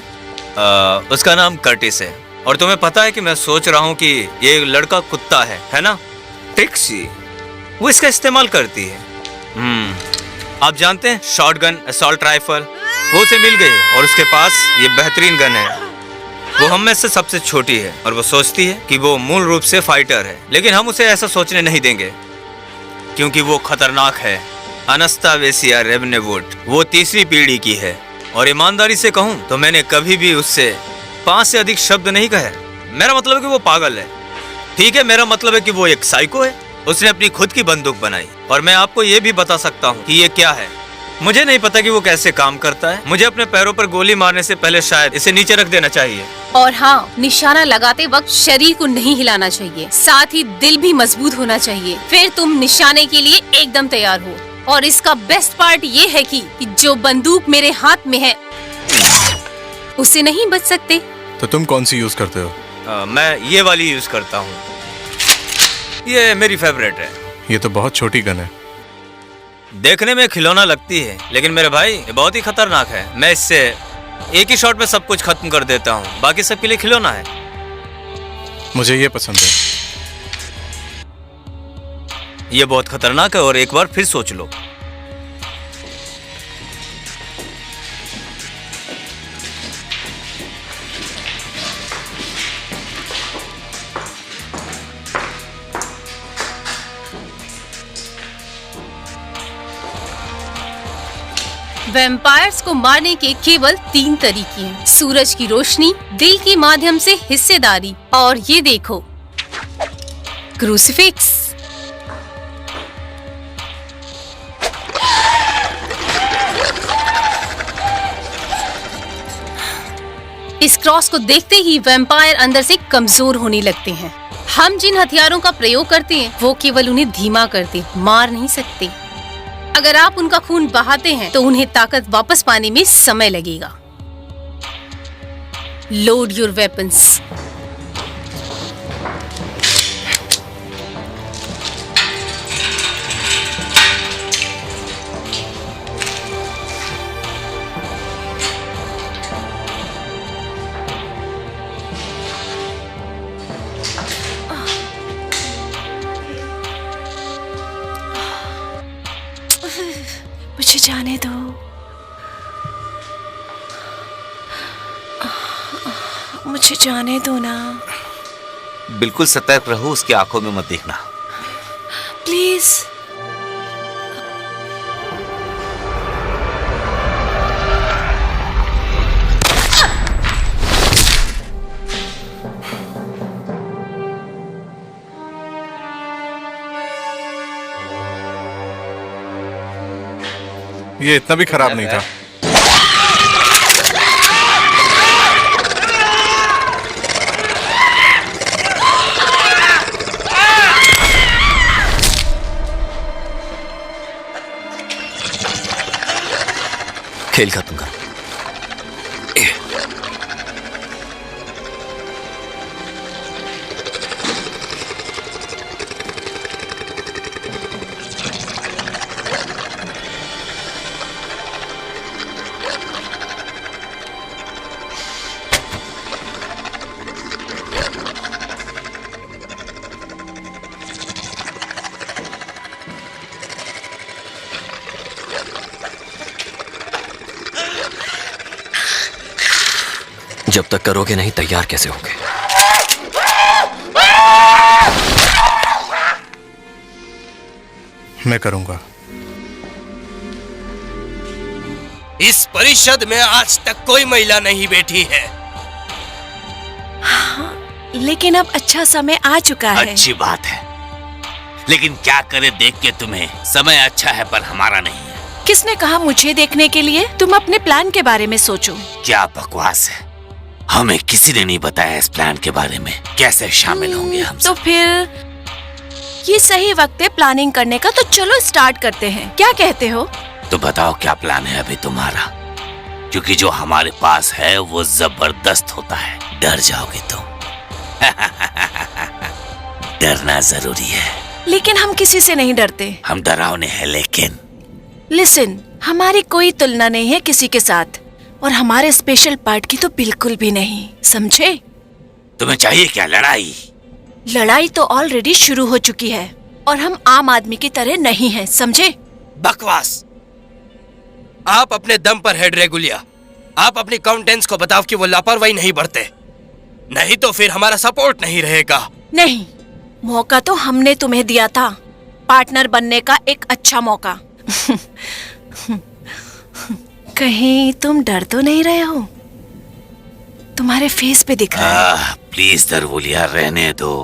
उसका नाम कर्टिस है। और तुम्हें पता है कि मैं सोच रहा हूँ कि ये लड़का कुत्ता है ना? ट्रिक्सी, वो इसका इस्तेमाल करती है। आप जानते हैं शॉटगन, असॉल्ट राइफल वो उसे मिल गई और उसके पास ये बेहतरीन गन है। वो हम में से सबसे छोटी है और वो सोचती है कि वो मूल रूप से फाइटर है, लेकिन हम उसे ऐसा सोचने नहीं देंगे क्योंकि वो खतरनाक है। अनास्तासिया रेवनेवुड वो 3री पीढ़ी की है और ईमानदारी से कहूँ तो मैंने कभी भी उससे 5 से अधिक शब्द नहीं कहे। मेरा मतलब है कि वो पागल है, ठीक है? मेरा मतलब है कि वो एक साइको है। उसने अपनी खुद की बंदूक बनाई और मैं आपको ये भी बता सकता हूँ कि ये क्या है। मुझे नहीं पता कि वो कैसे काम करता है। मुझे अपने पैरों पर गोली मारने से पहले शायद इसे नीचे रख देना चाहिए। और हाँ, निशाना लगाते वक्त शरीर को नहीं हिलाना चाहिए, साथ ही दिल भी मजबूत होना चाहिए। फिर तुम निशाने के लिए एकदम तैयार हो। और इसका बेस्ट पार्ट ये है कि जो बंदूक मेरे हाथ में है उसे नहीं बच सकते। तो तुम कौन सी यूज करते हो? मैं ये वाली यूज करता हूँ, ये मेरी फेवरेट है। ये तो बहुत छोटी गन है। देखने में खिलौना लगती है, लेकिन मेरे भाई ये बहुत ही खतरनाक है। मैं इससे एक ही शॉट में सब कुछ खत्म कर देता हूँ, बाकी सबके लिए खिलौना है। मुझे ये पसंद है। ये बहुत खतरनाक है और एक बार फिर सोच लो। वैम्पायर्स को मारने के केवल 3 तरीके हैं: सूरज की रोशनी, दिल के माध्यम से हिस्सेदारी, और ये देखो, क्रूसिफिक्स। इस क्रॉस को देखते ही वैम्पायर अंदर से कमजोर होने लगते हैं। हम जिन हथियारों का प्रयोग करते हैं वो केवल उन्हें धीमा करते, मार नहीं सकते। अगर आप उनका खून बहाते हैं तो उन्हें ताकत वापस पाने में समय लगेगा। Load your weapons. मुझे जाने दो। मुझे जाने दो ना। बिल्कुल सतर्क रहो, उसकी आंखों में मत देखना। प्लीज। ये इतना भी खराब नहीं था। खेल खत्म कर। जब तक करोगे नहीं तैयार कैसे होगे? मैं करूंगा। इस परिषद में आज तक कोई महिला नहीं बैठी है। लेकिन अब अच्छा समय आ चुका है। अच्छी बात है, लेकिन क्या करे देख के तुम्हें। समय अच्छा है पर हमारा नहीं है। किसने कहा मुझे देखने के लिए? तुम अपने प्लान के बारे में सोचो। क्या बकवास है, हमें किसी ने नहीं बताया इस प्लान के बारे में। कैसे शामिल होंगे हम तो फिर ये सही वक्त है प्लानिंग करने का, तो चलो स्टार्ट करते हैं। क्या कहते हो? तो बताओ क्या प्लान है अभी तुम्हारा, क्योंकि जो हमारे पास है वो जबरदस्त होता है। डर जाओगे तुम। डरना जरूरी है। लेकिन हम किसी से नहीं डरते। हम डरावने हैं लेकिन। लिसन, हमारी कोई तुलना नहीं है किसी के साथ, और हमारे स्पेशल पार्ट की तो बिल्कुल भी नहीं, समझे? तुम्हें चाहिए क्या? लड़ाई? लड़ाई तो ऑलरेडी शुरू हो चुकी है, और हम आम आदमी की तरह नहीं हैं, समझे? बकवास। आप अपने दम पर हेड रेगुलिया, आप अपनी काउंटेंस को बताओ कि वो लापरवाही नहीं बरते, नहीं तो फिर हमारा सपोर्ट नहीं रहेगा। नहीं, मौका तो हमने तुम्हें दिया था, पार्टनर बनने का एक अच्छा मौका। कहीं तुम डर तो नहीं रहे हो? तुम्हारे फेस पे दिख रहा है। प्लीज दरवुलिया रहने दो।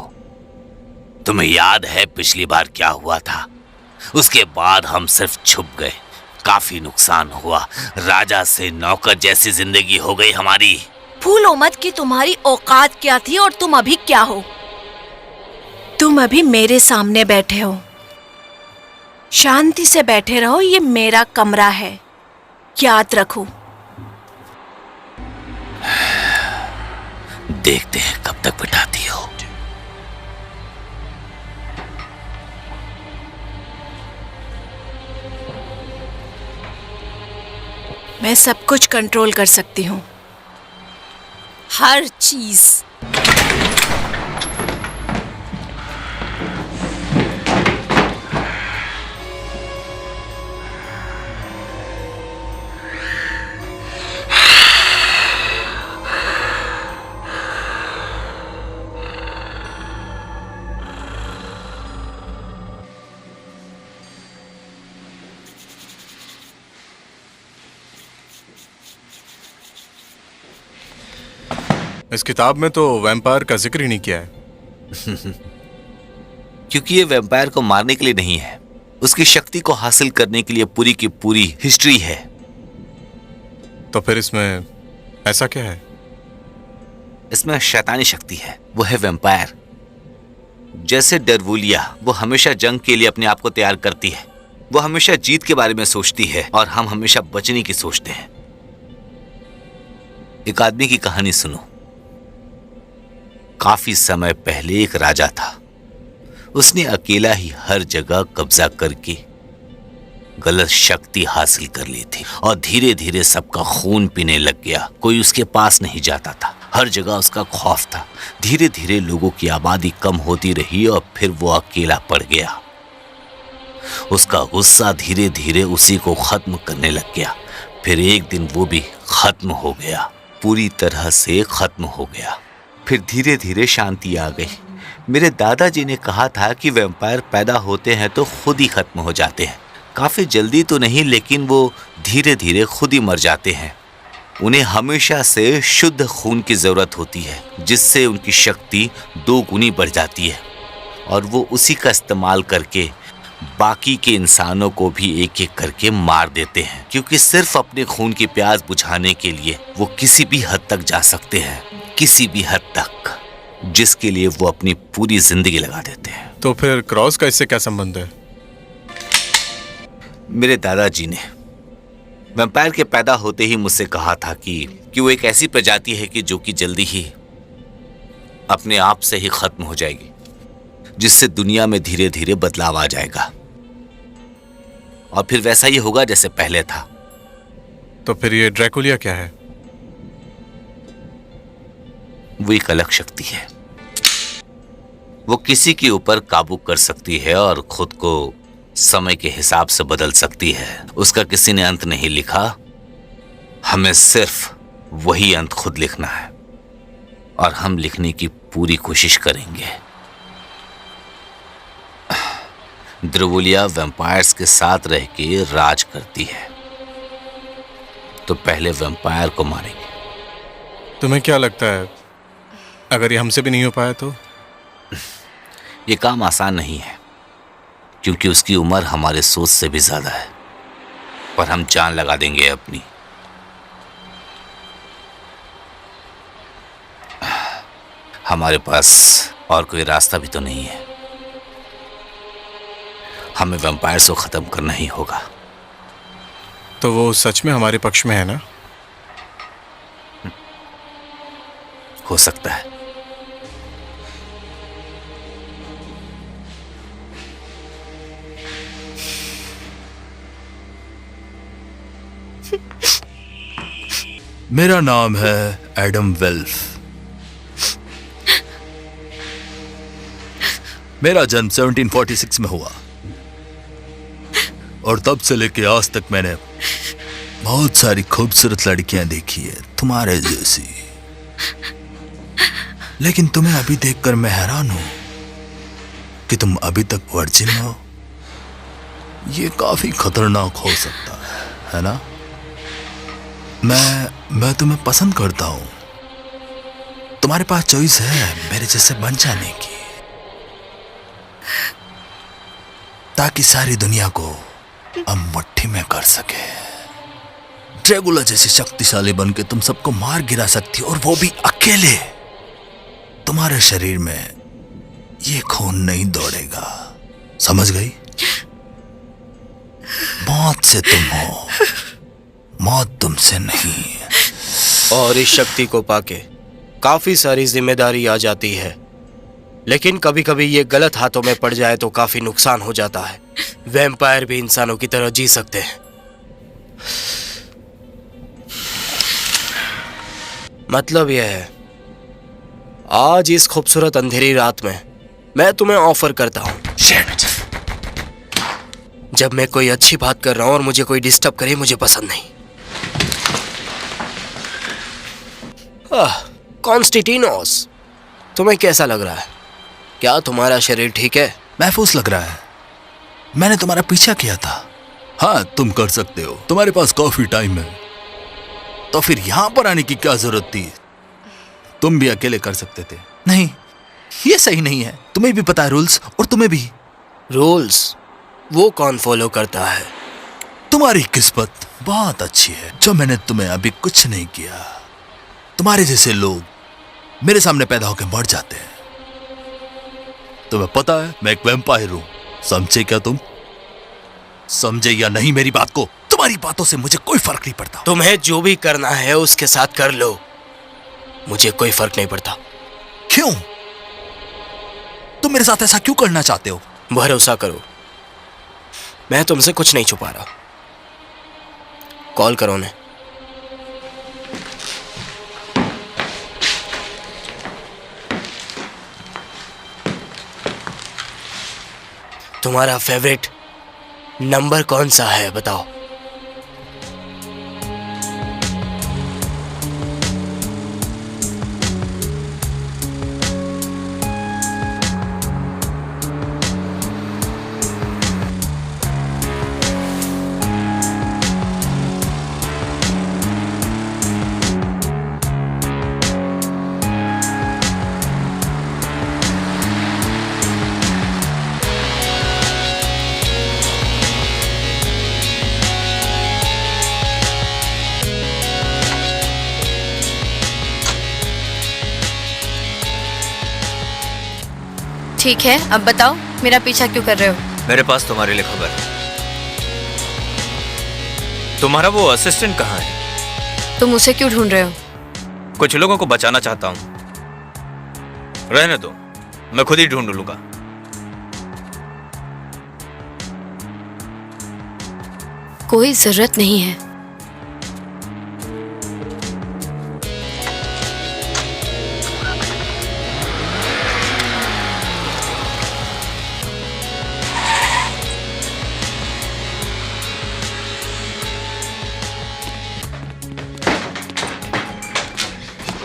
तुम्हें याद है पिछली बार क्या हुआ था? उसके बाद हम सिर्फ छुप गए, काफी नुकसान हुआ, राजा से नौकर जैसी जिंदगी हो गई हमारी। भूलो मत कि तुम्हारी औकात क्या थी और तुम अभी क्या हो। तुम अभी मेरे सामने बैठे हो, शांति से बैठे रहो, ये मेरा कमरा है, याद रखो। देखते हैं कब तक बिठाती हो। मैं सब कुछ कंट्रोल कर सकती हूँ, हर चीज। इस किताब में तो वैम्पायर का जिक्र ही नहीं किया है। क्योंकि ये वैम्पायर को मारने के लिए नहीं है, उसकी शक्ति को हासिल करने के लिए पूरी की पूरी हिस्ट्री है। तो फिर इसमें ऐसा क्या है? इसमें शैतानी शक्ति है, वो है वैम्पायर। जैसे डरवुलिया, वो हमेशा जंग के लिए अपने आप को तैयार करती है, वो हमेशा जीत के बारे में सोचती है, और हम हमेशा बचने की सोचते हैं। एक आदमी की कहानी सुनो। काफी समय पहले एक राजा था। उसने अकेला ही हर जगह कब्जा करके गलत शक्ति हासिल कर ली थी, और धीरे धीरे सबका खून पीने लग गया। कोई उसके पास नहीं जाता था, हर जगह उसका खौफ था। धीरे धीरे लोगों की आबादी कम होती रही, और फिर वो अकेला पड़ गया। उसका गुस्सा धीरे धीरे उसी को खत्म करने लग गया। फिर एक दिन वो भी खत्म हो गया, पूरी तरह से खत्म हो गया। फिर धीरे धीरे शांति आ गई। मेरे दादाजी ने कहा था कि वैम्पायर पैदा होते हैं तो खुद ही खत्म हो जाते हैं। काफी जल्दी तो नहीं, लेकिन वो धीरे धीरे खुद ही मर जाते हैं। उन्हें हमेशा से शुद्ध खून की जरूरत होती है, जिससे उनकी शक्ति 2 गुनी बढ़ जाती है और वो उसी का इस्तेमाल करके बाकी के इंसानों को भी एक एक करके मार देते हैं, क्योंकि सिर्फ अपने खून की प्यास बुझाने के लिए वो किसी भी हद तक जा सकते हैं, किसी भी हद तक, जिसके लिए वो अपनी पूरी जिंदगी लगा देते हैं। तो फिर क्रॉस का इससे क्या संबंध है? मेरे दादाजी ने वैम्पायर के पैदा होते ही मुझसे कहा था कि वो एक ऐसी प्रजाति है कि जो कि जल्दी ही अपने आप से ही खत्म हो जाएगी, जिससे दुनिया में धीरे धीरे बदलाव आ जाएगा और फिर वैसा ही होगा जैसे पहले था। तो फिर ये ड्रैकुलिया क्या है? वो एक अलग शक्ति है। वो किसी के ऊपर काबू कर सकती है और खुद को समय के हिसाब से बदल सकती है। उसका किसी ने अंत नहीं लिखा, हमें सिर्फ वही अंत खुद लिखना है और हम लिखने की पूरी कोशिश करेंगे। द्रवुलिया वैम्पायर्स के साथ रह के राज करती है, तो पहले वैम्पायर को मारेंगे। तुम्हें क्या लगता है, अगर ये हमसे भी नहीं हो पाया तो? ये काम आसान नहीं है, क्योंकि उसकी उम्र हमारे सोच से भी ज्यादा है, पर हम जान लगा देंगे अपनी। हमारे पास और कोई रास्ता भी तो नहीं है। हमें वैम्पायर्स को खत्म करना ही होगा। तो वो सच में हमारे पक्ष में है ना? हो सकता है। मेरा नाम है एडम वेल्फ। मेरा जन्म 1746 में हुआ और तब से लेके आज तक मैंने बहुत सारी खूबसूरत लड़कियां देखी है, तुम्हारे जैसी। लेकिन तुम्हें अभी देखकर मैं हैरान हूं कि तुम अभी तक वर्जिन हो। ये काफी खतरनाक हो सकता है ना? मैं तुम्हें पसंद करता हूं। तुम्हारे पास चॉइस है मेरे जैसे बन जाने की, ताकि सारी दुनिया को अब मुट्ठी में कर सके। ड्रैकुला जैसे शक्तिशाली बनके तुम सबको मार गिरा सकती हो, और वो भी अकेले। तुम्हारे शरीर में ये खून नहीं दौड़ेगा, समझ गई? मौत से तुम हो, मौत तुमसे नहीं। और इस शक्ति को पाके काफी सारी जिम्मेदारी आ जाती है, लेकिन कभी कभी ये गलत हाथों में पड़ जाए तो काफी नुकसान हो जाता है। वैम्पायर भी इंसानों की तरह जी सकते हैं। मतलब यह है, आज इस खूबसूरत अंधेरी रात में मैं तुम्हें ऑफर करता हूं। जब मैं कोई अच्छी बात कर रहा हूं और मुझे कोई डिस्टर्ब करे, मुझे पसंद नहीं। कॉन्स्टेंटिनोस, तुम्हें कैसा लग रहा है? क्या तुम्हारा शरीर ठीक है? महफूज लग रहा है। मैंने तुम्हारा पीछा किया था। हाँ, तुम कर सकते हो, तुम्हारे पास काफी टाइम है। तो फिर यहां पर आने की क्या जरूरत थी? तुम भी अकेले कर सकते थे। नहीं, ये सही नहीं है। तुम्हें भी पता है रूल्स, और तुम्हें भी। रूल्स वो कौन फॉलो करता है? तुम्हारी किस्मत बहुत अच्छी है जो मैंने तुम्हें अभी कुछ नहीं किया। तुम्हारे जैसे लोग मेरे सामने पैदा होकर मर जाते हैं। तुम्हें पता है मैं एक वैम्पायर हूं, समझे क्या तुम? समझे या नहीं मेरी बात को? तुम्हारी बातों से मुझे कोई फर्क नहीं पड़ता। तुम्हें जो भी करना है उसके साथ कर लो, मुझे कोई फर्क नहीं पड़ता। क्यों? तुम मेरे साथ ऐसा क्यों करना चाहते हो? भरोसा करो, मैं तुमसे कुछ नहीं छुपा रहा। कॉल करो उन्हें। तुम्हारा फेवरेट नंबर कौन सा है बताओ? ठीक है, अब बताओ मेरा पीछा क्यों कर रहे हो? मेरे पास तुम्हारे लिए खबर है। तुम्हारा वो असिस्टेंट कहाँ है? तुम उसे क्यों ढूंढ रहे हो? कुछ लोगों को बचाना चाहता हूँ। रहने दो, मैं खुद ही ढूंढ लूंगा। कोई जरूरत नहीं है।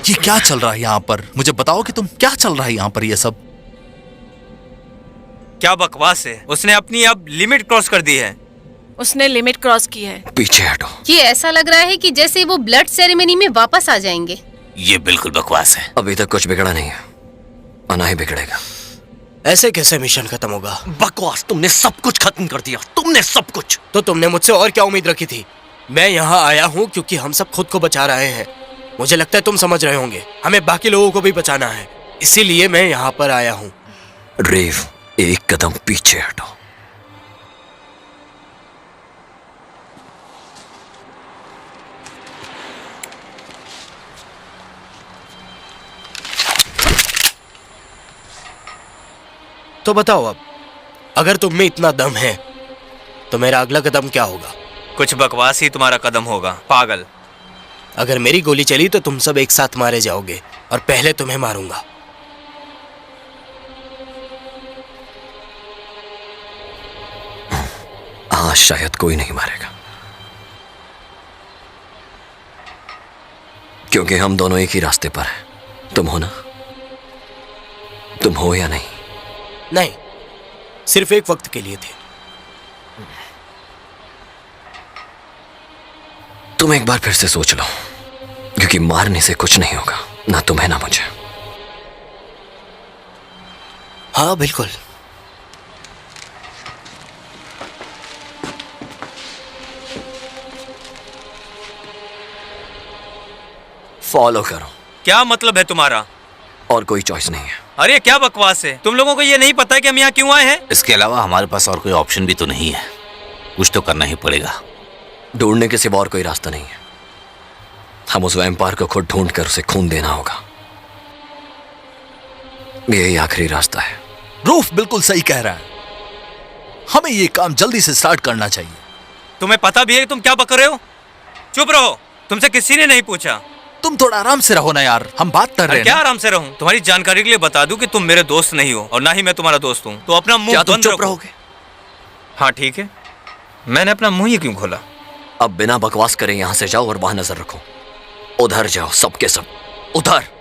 ये क्या चल रहा है यहाँ पर? मुझे बताओ कि तुम क्या चल रहा है यहाँ पर ये सब? क्या बकवास है? उसने अपनी अब लिमिट क्रॉस कर दी है। उसने लिमिट क्रॉस की है। पीछे हटो। ये ऐसा लग रहा है कि जैसे वो ब्लड सेरेमनी में वापस आ जाएंगे। ये बिल्कुल बकवास है। अभी तक कुछ बिगड़ा नहीं है, आना ही बिगड़ेगा। ऐसे कैसे मिशन खत्म होगा? बकवास, तुमने सब कुछ खत्म कर दिया, तुमने सब कुछ। तो तुमने मुझसे और क्या उम्मीद रखी थी? मैं यहाँ आया हूँ क्योंकि हम सब खुद को बचा रहे हैं। मुझे लगता है तुम समझ रहे होंगे, हमें बाकी लोगों को भी बचाना है, इसीलिए मैं यहाँ पर आया हूँ। रेव, एक कदम पीछे हटो। तो बताओ अब, अगर तुम में इतना दम है तो मेरा अगला कदम क्या होगा? कुछ बकवास ही तुम्हारा कदम होगा, पागल। अगर मेरी गोली चली तो तुम सब एक साथ मारे जाओगे और पहले तुम्हें मारूंगा। हाँ, शायद कोई नहीं मारेगा, क्योंकि हम दोनों एक ही रास्ते पर हैं। तुम हो ना? तुम हो या नहीं? नहीं, सिर्फ एक वक्त के लिए थे। तुम एक बार फिर से सोच लो, क्योंकि मारने से कुछ नहीं होगा, ना तुम्हें ना मुझे। हाँ बिल्कुल। फॉलो करो। क्या मतलब है तुम्हारा? और कोई चॉइस नहीं है। अरे क्या बकवास है? तुम लोगों को ये नहीं पता है कि हम यहाँ क्यों आए हैं? इसके अलावा हमारे पास और कोई ऑप्शन भी तो नहीं है, कुछ तो करना ही पड़ेगा। ढूंढने के सिवा और कोई रास्ता नहीं है। हम उस वैम्पायर को खुद ढूंढ कर उसे खून देना होगा। यही आखिरी रास्ता है। रूफ बिल्कुल सही कह रहा है, हमें ये काम जल्दी से स्टार्ट करना चाहिए। तुम्हें पता भी है कि तुम क्या बक रहे हो? चुप रहो, तुमसे किसी ने नहीं पूछा। तुम थोड़ा आराम से रहो ना यार, हम बात कर रहे हैं। क्या आराम से रहूं? तुम्हारी जानकारी के लिए बता दूं कि तुम मेरे दोस्त नहीं हो और ना ही मैं तुम्हारा दोस्त हूं, तो अपना मुंह बंद चुप रखो। रहोगे? हाँ ठीक है, मैंने अपना मुंह ही क्यों खोला? अब बिना बकवास करे यहां से जाओ और वहां नजर रखो। उधर जाओ, सबके सब उधर।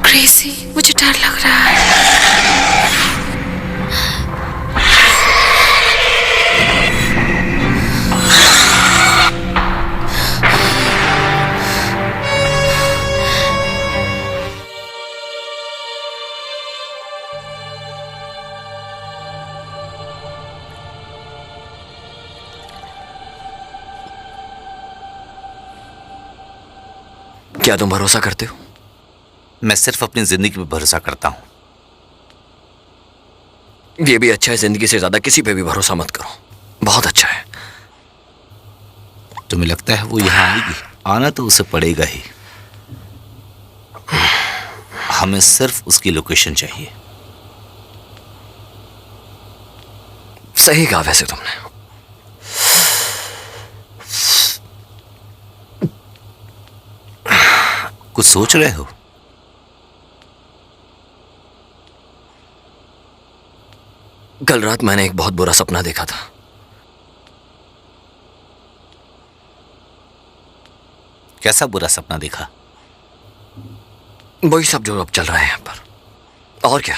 क्रेजी, मुझे डर लग रहा है। क्या तुम भरोसा करते हो? मैं सिर्फ अपनी जिंदगी पे भरोसा करता हूँ। ये भी अच्छा है, जिंदगी से ज्यादा किसी पे भी भरोसा मत करो। बहुत अच्छा है। तुम्हें लगता है वो यहाँ आएगी? आना तो उसे पड़ेगा ही। हमें सिर्फ उसकी लोकेशन चाहिए। सही कहा वैसे तुमने। कुछ सोच रहे हो? कल रात मैंने एक बहुत बुरा सपना देखा था। कैसा बुरा सपना देखा? वही सब जो अब चल रहा है यहाँ पर, और क्या।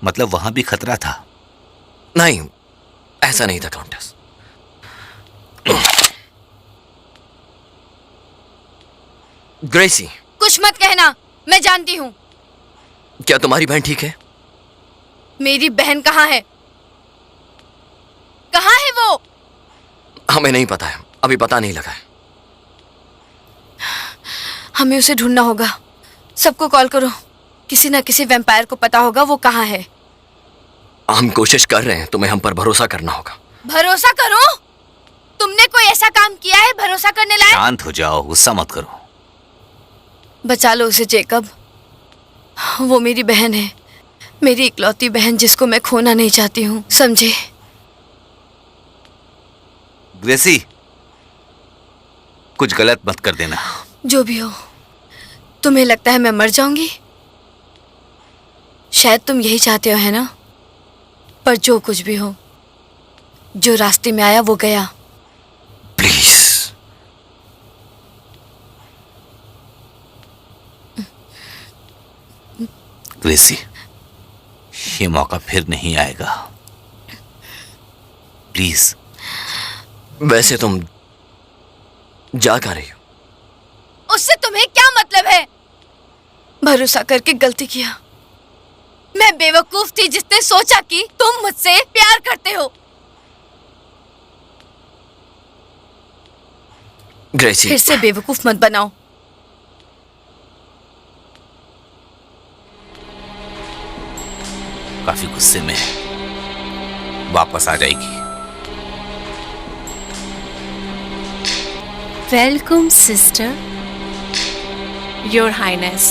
मतलब वहां भी खतरा था? नहीं, ऐसा नहीं था काउंटेस। ग्रेसी, कुछ मत कहना, मैं जानती हूँ। क्या तुम्हारी बहन ठीक है? मेरी बहन कहाँ है? कहाँ है वो? हमें नहीं पता है, अभी पता नहीं लगा है। हमें उसे ढूंढना होगा। सबको कॉल करो, किसी ना किसी वैम्पायर को पता होगा वो कहाँ है। हम कोशिश कर रहे हैं, तुम्हें हम पर भरोसा करना होगा। भरोसा करो? तुमने कोई ऐसा काम किया है भरोसा करने लायक? शांत हो जाओ, गुस्सा मत करो। बचा लो उसे जेकब, वो मेरी बहन है, मेरी इकलौती बहन जिसको मैं खोना नहीं चाहती हूँ, समझे? ग्रेसी, कुछ गलत मत कर देना। जो भी हो, तुम्हें लगता है मैं मर जाऊंगी? शायद तुम यही चाहते हो, है ना? पर जो कुछ भी हो, जो रास्ते में आया वो गया। प्लीज। ग्रेसी, ये मौका फिर नहीं आएगा, प्लीज। वैसे तुम जा कहाँ रही हो? उससे तुम्हें क्या मतलब है? भरोसा करके गलती किया। मैं बेवकूफ थी जिसने सोचा कि तुम मुझसे प्यार करते हो। ग्रेसी, फिर से बेवकूफ मत बनाओ। काफी गुस्से में है, वापस आ जाएगी। Welcome sister. Your highness.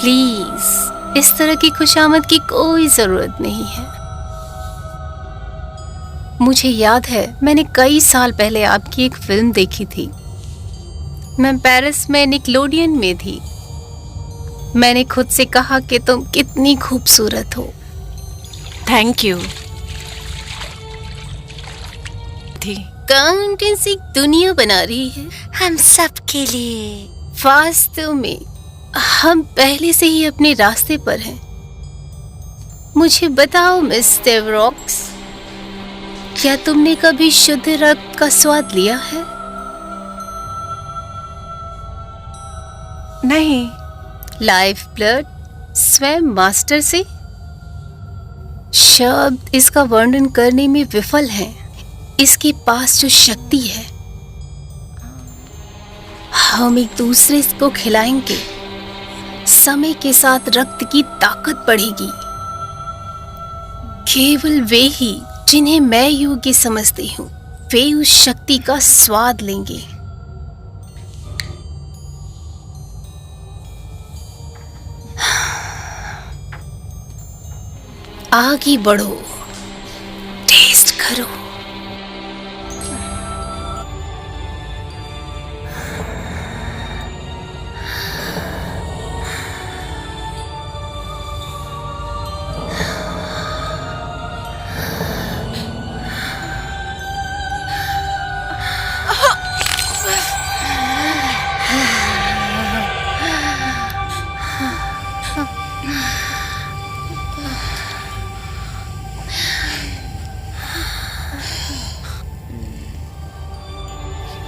Please, इस तरह की खुशामद की कोई जरूरत नहीं है। मुझे याद है, मैंने कई साल पहले आपकी एक फिल्म देखी थी। मैं पेरिस में निकलोडियन में थी। मैंने खुद से कहा कि तुम कितनी खूबसूरत हो। Thank you. काउंटेंस एक दुनिया बना रही है हम सब के लिए। वास्तव में हम पहले से ही अपने रास्ते पर हैं। मुझे बताओ मिस टेवरॉक्स, क्या तुमने कभी शुद्ध रक्त का स्वाद लिया है? नहीं। लाइफ ब्लड स्वयं मास्टर से? शब्द इसका वर्णन करने में विफल हैं। इसके पास जो शक्ति है, हम एक दूसरे को खिलाएंगे, समय के साथ रक्त की ताकत बढ़ेगी। केवल वे ही जिन्हें मैं योग्य समझती हूँ, वे उस शक्ति का स्वाद लेंगे। आगे बढ़ो, टेस्ट करो।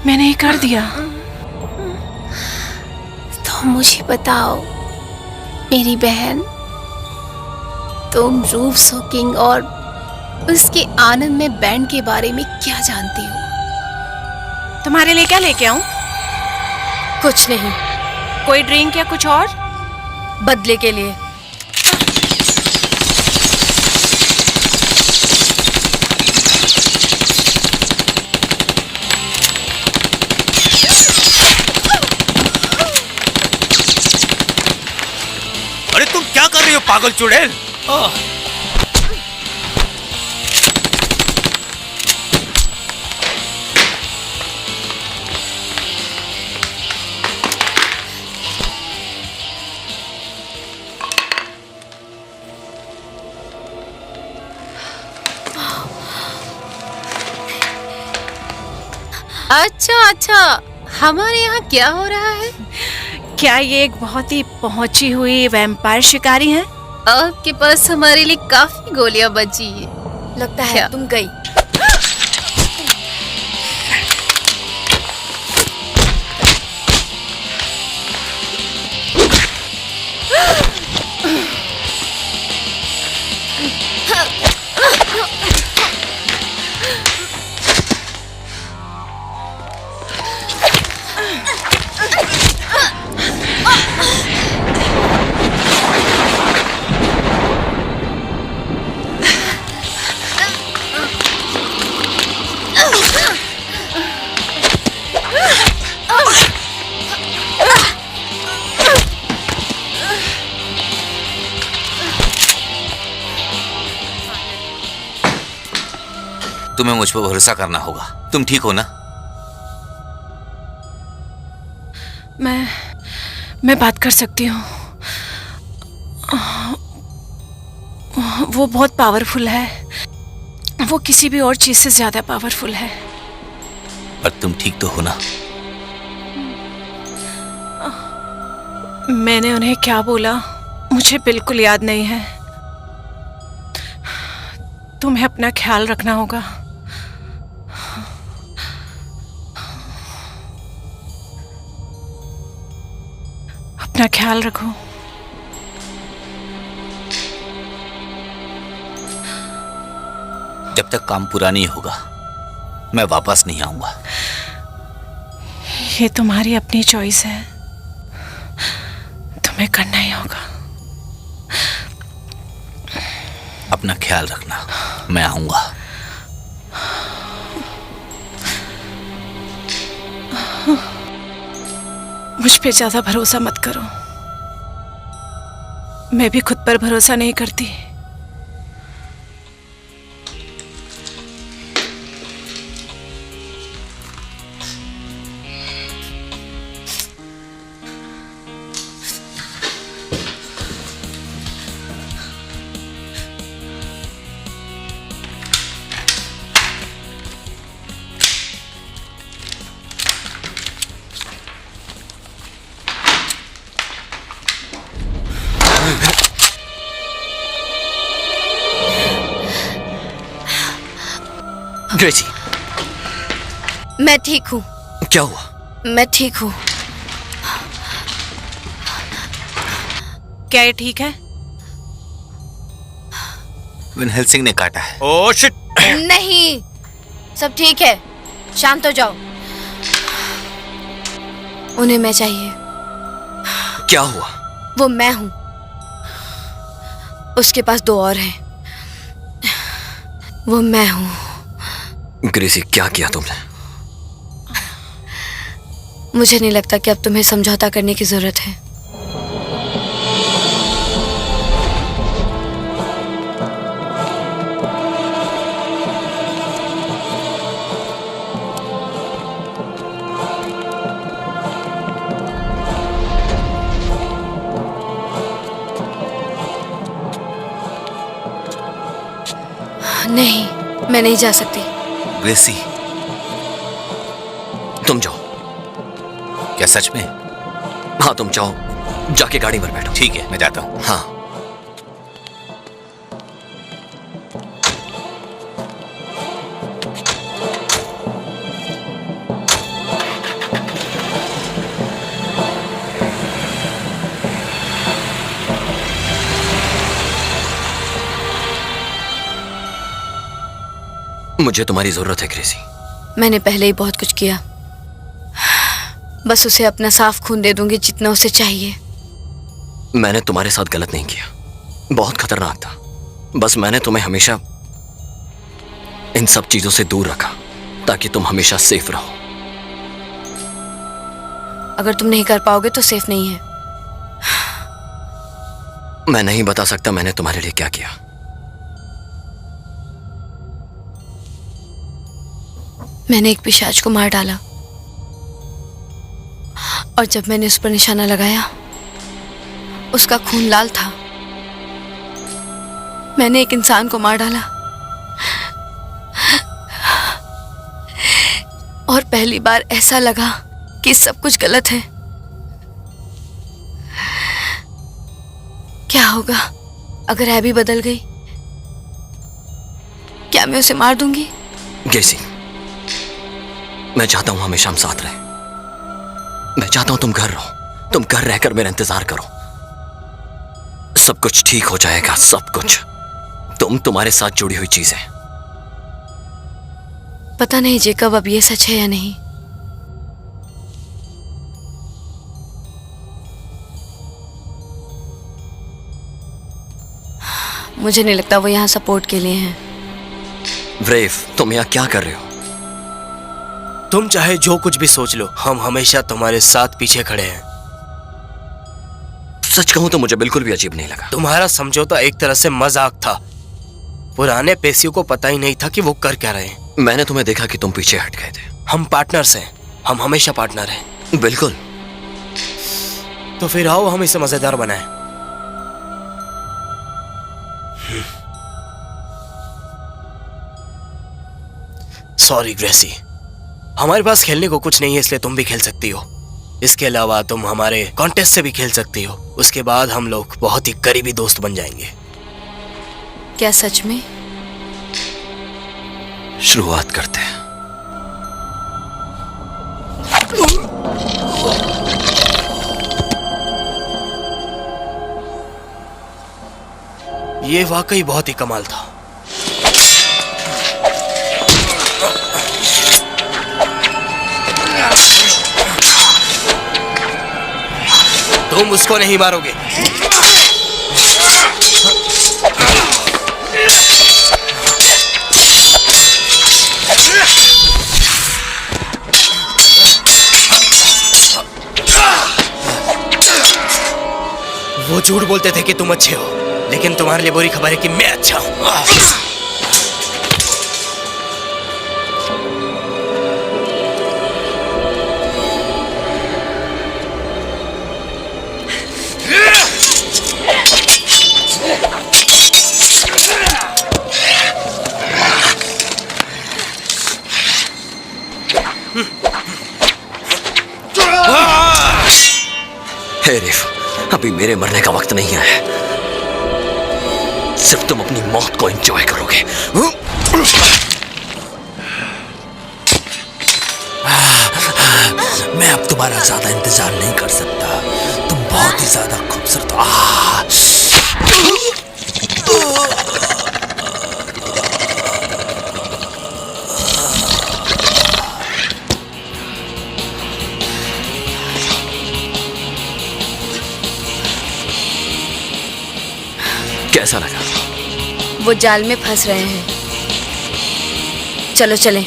मैंने ये कर दिया। तो मुझे बताओ मेरी बहन, तुम रूफ सोकिंग और उसके आनंद में बैंड के बारे में क्या जानती हो? तुम्हारे लिए क्या लेके आऊं? कुछ नहीं। कोई ड्रिंक या कुछ और? बदले के लिए। अरे तुम क्या कर रही हो पागल चुड़ैल? अच्छा, हमारे यहाँ क्या हो रहा है? क्या ये एक बहुत ही पहुंची हुई वैम्पायर शिकारी है? आपके पास हमारे लिए काफी गोलियां बची है। लगता है क्या? तुम गई। तुम्हें मुझ पर भरोसा करना होगा। तुम ठीक हो ना? मैं बात कर सकती हूँ। वो बहुत पावरफुल है। वो किसी भी और चीज से ज्यादा पावरफुल है। पर तुम ठीक तो हो ना? मैंने उन्हें क्या बोला मुझे बिल्कुल याद नहीं है। तुम्हें अपना ख्याल रखना होगा। अपना ख्याल रखो। जब तक काम पूरा नहीं होगा मैं वापस नहीं आऊंगा। ये तुम्हारी अपनी चॉइस है, तुम्हें करना ही होगा। अपना ख्याल रखना, मैं आऊंगा। मुझ पे ज्यादा भरोसा मत करो। मैं भी खुद पर भरोसा नहीं करती। ग्रेसी, मैं ठीक हूँ। क्या हुआ? मैं ठीक हूँ। क्या ये ठीक है? विन हेल्सिंग ने काटा है। Oh shit! नहीं, सब ठीक है। शांत हो जाओ। उन्हें मैं चाहिए। क्या हुआ? वो मैं हूँ। उसके पास दो और हैं। वो मैं हूँ। ग्रेसी, क्या किया तुमने? मुझे नहीं लगता कि अब तुम्हें समझौता करने की जरूरत है। नहीं, मैं नहीं जा सकती। ग्रेसी, तुम जाओ। क्या सच में? हाँ, तुम जाओ, जाके गाड़ी पर बैठो। ठीक है, मैं जाता हूँ। हाँ। मुझे तुम्हारी जरूरत है ग्रेसी। मैंने पहले ही बहुत कुछ किया। बस उसे अपना साफ खून दे दूंगी जितना उसे चाहिए। मैंने तुम्हारे साथ गलत नहीं किया, बहुत खतरनाक था। बस मैंने तुम्हें हमेशा इन सब चीजों से दूर रखा ताकि तुम हमेशा सेफ रहो। अगर तुम नहीं कर पाओगे तो सेफ नहीं है। मैं नहीं बता सकता मैंने तुम्हारे लिए क्या किया। मैंने एक पिशाच को मार डाला और जब मैंने उस पर निशाना लगाया उसका खून लाल था। मैंने एक इंसान को मार डाला और पहली बार ऐसा लगा कि सब कुछ गलत है। क्या होगा अगर एबी बदल गई? क्या मैं उसे मार दूंगी? गेसी, मैं चाहता हूं हमेशा हम साथ रहे। मैं चाहता हूं तुम घर रहो, तुम घर रहकर मेरा इंतजार करो। सब कुछ ठीक हो जाएगा, सब कुछ। तुम तुम्हारे साथ जुड़ी हुई चीज है। पता नहीं जेकब अब ये सच है या नहीं। मुझे नहीं लगता वो यहाँ सपोर्ट के लिए हैं। ब्रेव, तुम यहाँ क्या कर रहे हो? तुम चाहे जो कुछ भी सोच लो, हम हमेशा तुम्हारे साथ पीछे खड़े हैं। सच कहूं तो मुझे बिल्कुल भी अजीब नहीं लगा। तुम्हारा समझौता एक तरह से मजाक था। पुराने पेशियों को पता ही नहीं था कि वो कर क्या रहे हैं। मैंने तुम्हें देखा कि तुम पीछे हट गए थे। हम पार्टनर्स हैं, हम हमेशा पार्टनर हैं। बिल्कुल। तो फिर आओ हम इसे मजेदार बनाएं। सॉरी ग्रेसी, हमारे पास खेलने को कुछ नहीं है, इसलिए तुम भी खेल सकती हो। इसके अलावा तुम हमारे कॉन्टेस्ट से भी खेल सकती हो। उसके बाद हम लोग बहुत ही करीबी दोस्त बन जाएंगे। क्या सच में? शुरुआत करते हैं। ये वाकई बहुत ही कमाल था। तुम उसको नहीं मारोगे। वो झूठ बोलते थे कि तुम अच्छे हो, लेकिन तुम्हारे लिए बुरी खबर है कि मैं अच्छा हूं। हे रिफ, अभी मेरे मरने का वक्त नहीं है। सिर्फ तुम अपनी मौत को एंजॉय करोगे। मैं अब तुम्हारा ज्यादा इंतजार नहीं कर सकता। तुम बहुत ही ज्यादा खूबसूरत हो। कैसा लगा? वो जाल में फंस रहे हैं। चलो चलें।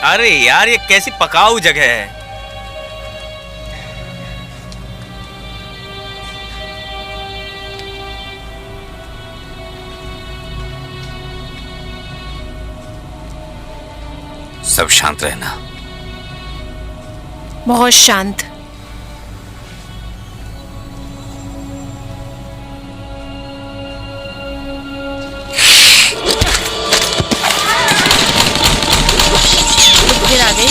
अरे यार, ये कैसी पकाऊ जगह है। सब शांत रहना। बहुत शांत। फिर आ गई।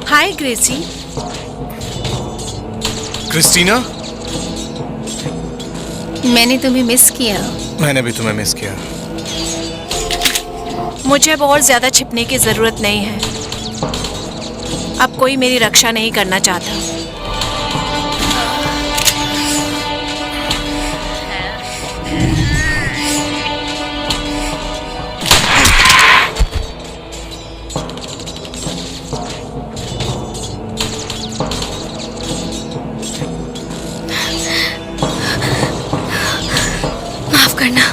हाय ग्रेसी। क्रिस्टीना, मैंने तुम्हें मिस किया। मैंने भी तुम्हें मिस किया। मुझे अब और ज्यादा छिपने की जरूरत नहीं है। अब कोई मेरी रक्षा नहीं करना चाहता। माफ करना।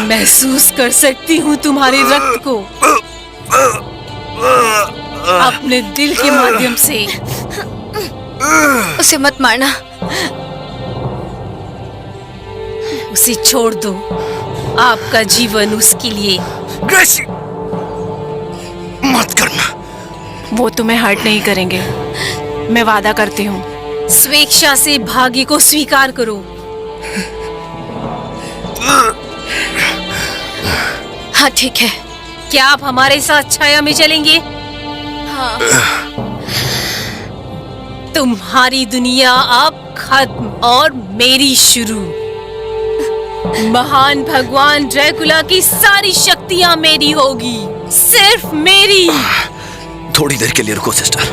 महसूस कर सकती हूँ तुम्हारे रक्त को अपने दिल के माध्यम से। उसे मत मारना। उसे छोड़ दो। आपका जीवन उसके लिए। ग्रेसी, मत करना। वो तुम्हें हर्ट नहीं करेंगे, मैं वादा करती हूँ। स्वेच्छा से भाग्य को स्वीकार करो। हाँ ठीक है। क्या आप हमारे साथ छाया में चलेंगे? हाँ। तुम्हारी दुनिया अब खत्म और मेरी शुरू। महान भगवान ड्रैकुला की सारी शक्तियां मेरी होगी, सिर्फ मेरी। थोड़ी देर के लिए रुको सिस्टर।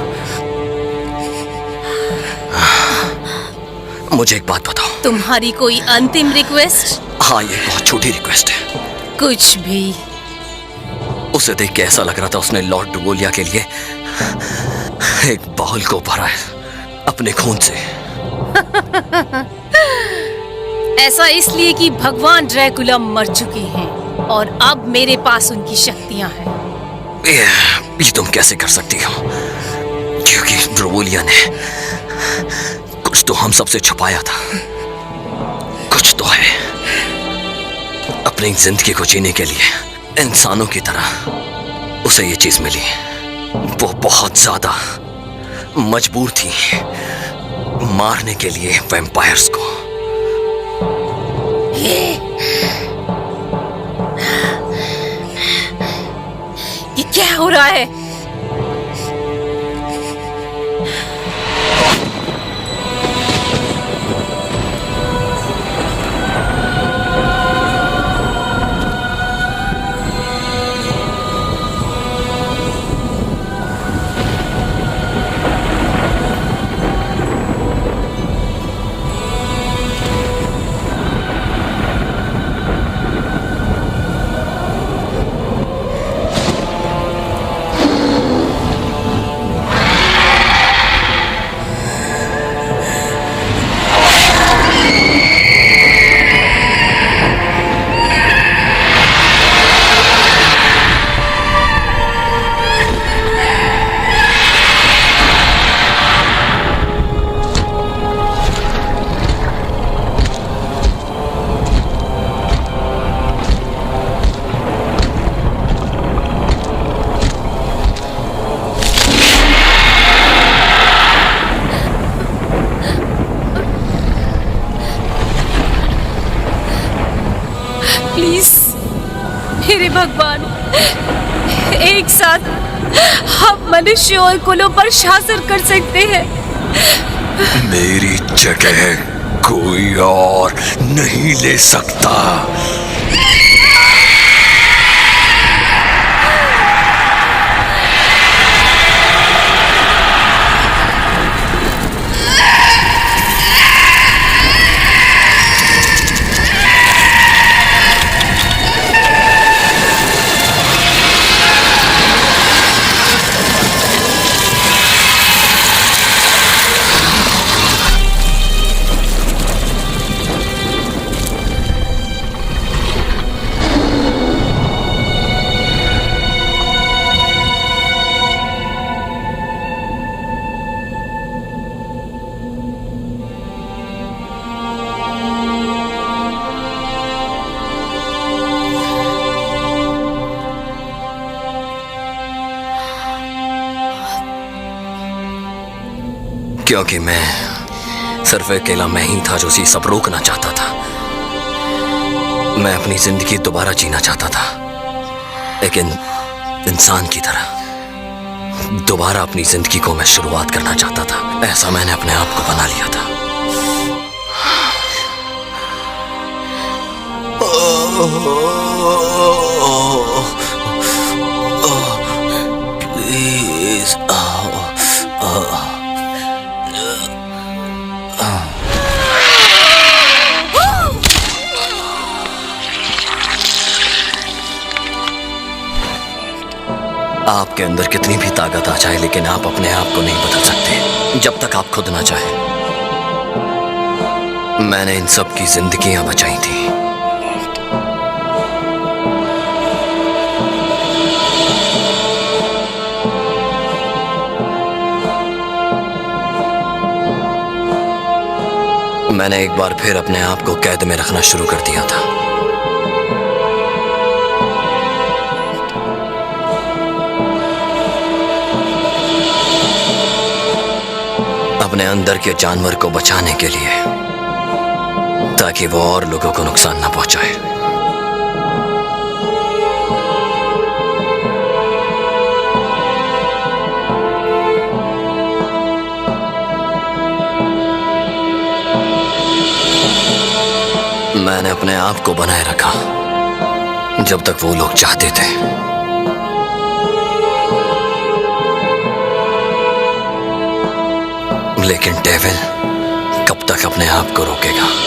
मुझे एक बात बताओ। तुम्हारी कोई अंतिम रिक्वेस्ट? हाँ, ये बहुत छोटी रिक्वेस्ट है। कुछ भी। उसे देख के ऐसा लग रहा था उसने लॉर्ड डुगोलिया के लिए एक बाउल को भरा है अपने खून से। ऐसा इसलिए कि भगवान ड्रैकुला मर चुके हैं और अब मेरे पास उनकी शक्तियां हैं। ये तुम कैसे कर सकती हो? क्योंकि डुगोलिया ने कुछ तो हम सबसे छुपाया था। कुछ तो है। अपनी जिंदगी को जीने के लिए इंसानों की तरह उसे ये चीज मिली। वो बहुत ज्यादा मजबूर थी मारने के लिए वैम्पायर्स को। ये क्या हो रहा है? मेरे भगवान, एक साथ हम मनुष्य और कुलों पर शासन कर सकते हैं। मेरी जगह कोई और नहीं ले सकता। क्योंकि मैं सिर्फ अकेला मैं ही था जो ये सब रोकना चाहता था। मैं अपनी जिंदगी दोबारा जीना चाहता था, लेकिन इंसान की तरह दोबारा अपनी जिंदगी को मैं शुरुआत करना चाहता था। ऐसा मैंने अपने आप को बना लिया था। प्लीज आपके अंदर कितनी भी ताकत आ जाए, लेकिन आप अपने आप को नहीं बदल सकते जब तक आप खुद ना चाहें। मैंने इन सब की जिंदगियां बचाई थी, मैंने एक बार फिर अपने आप को कैद में रखना शुरू कर दिया था। अपने अंदर के जानवर को बचाने के लिए, ताकि वो और लोगों को नुकसान ना पहुंचाए। मैंने अपने आप को बनाए रखा जब तक वो लोग चाहते थे। लेकिन डेविल कब तक अपने आप को रोकेगा?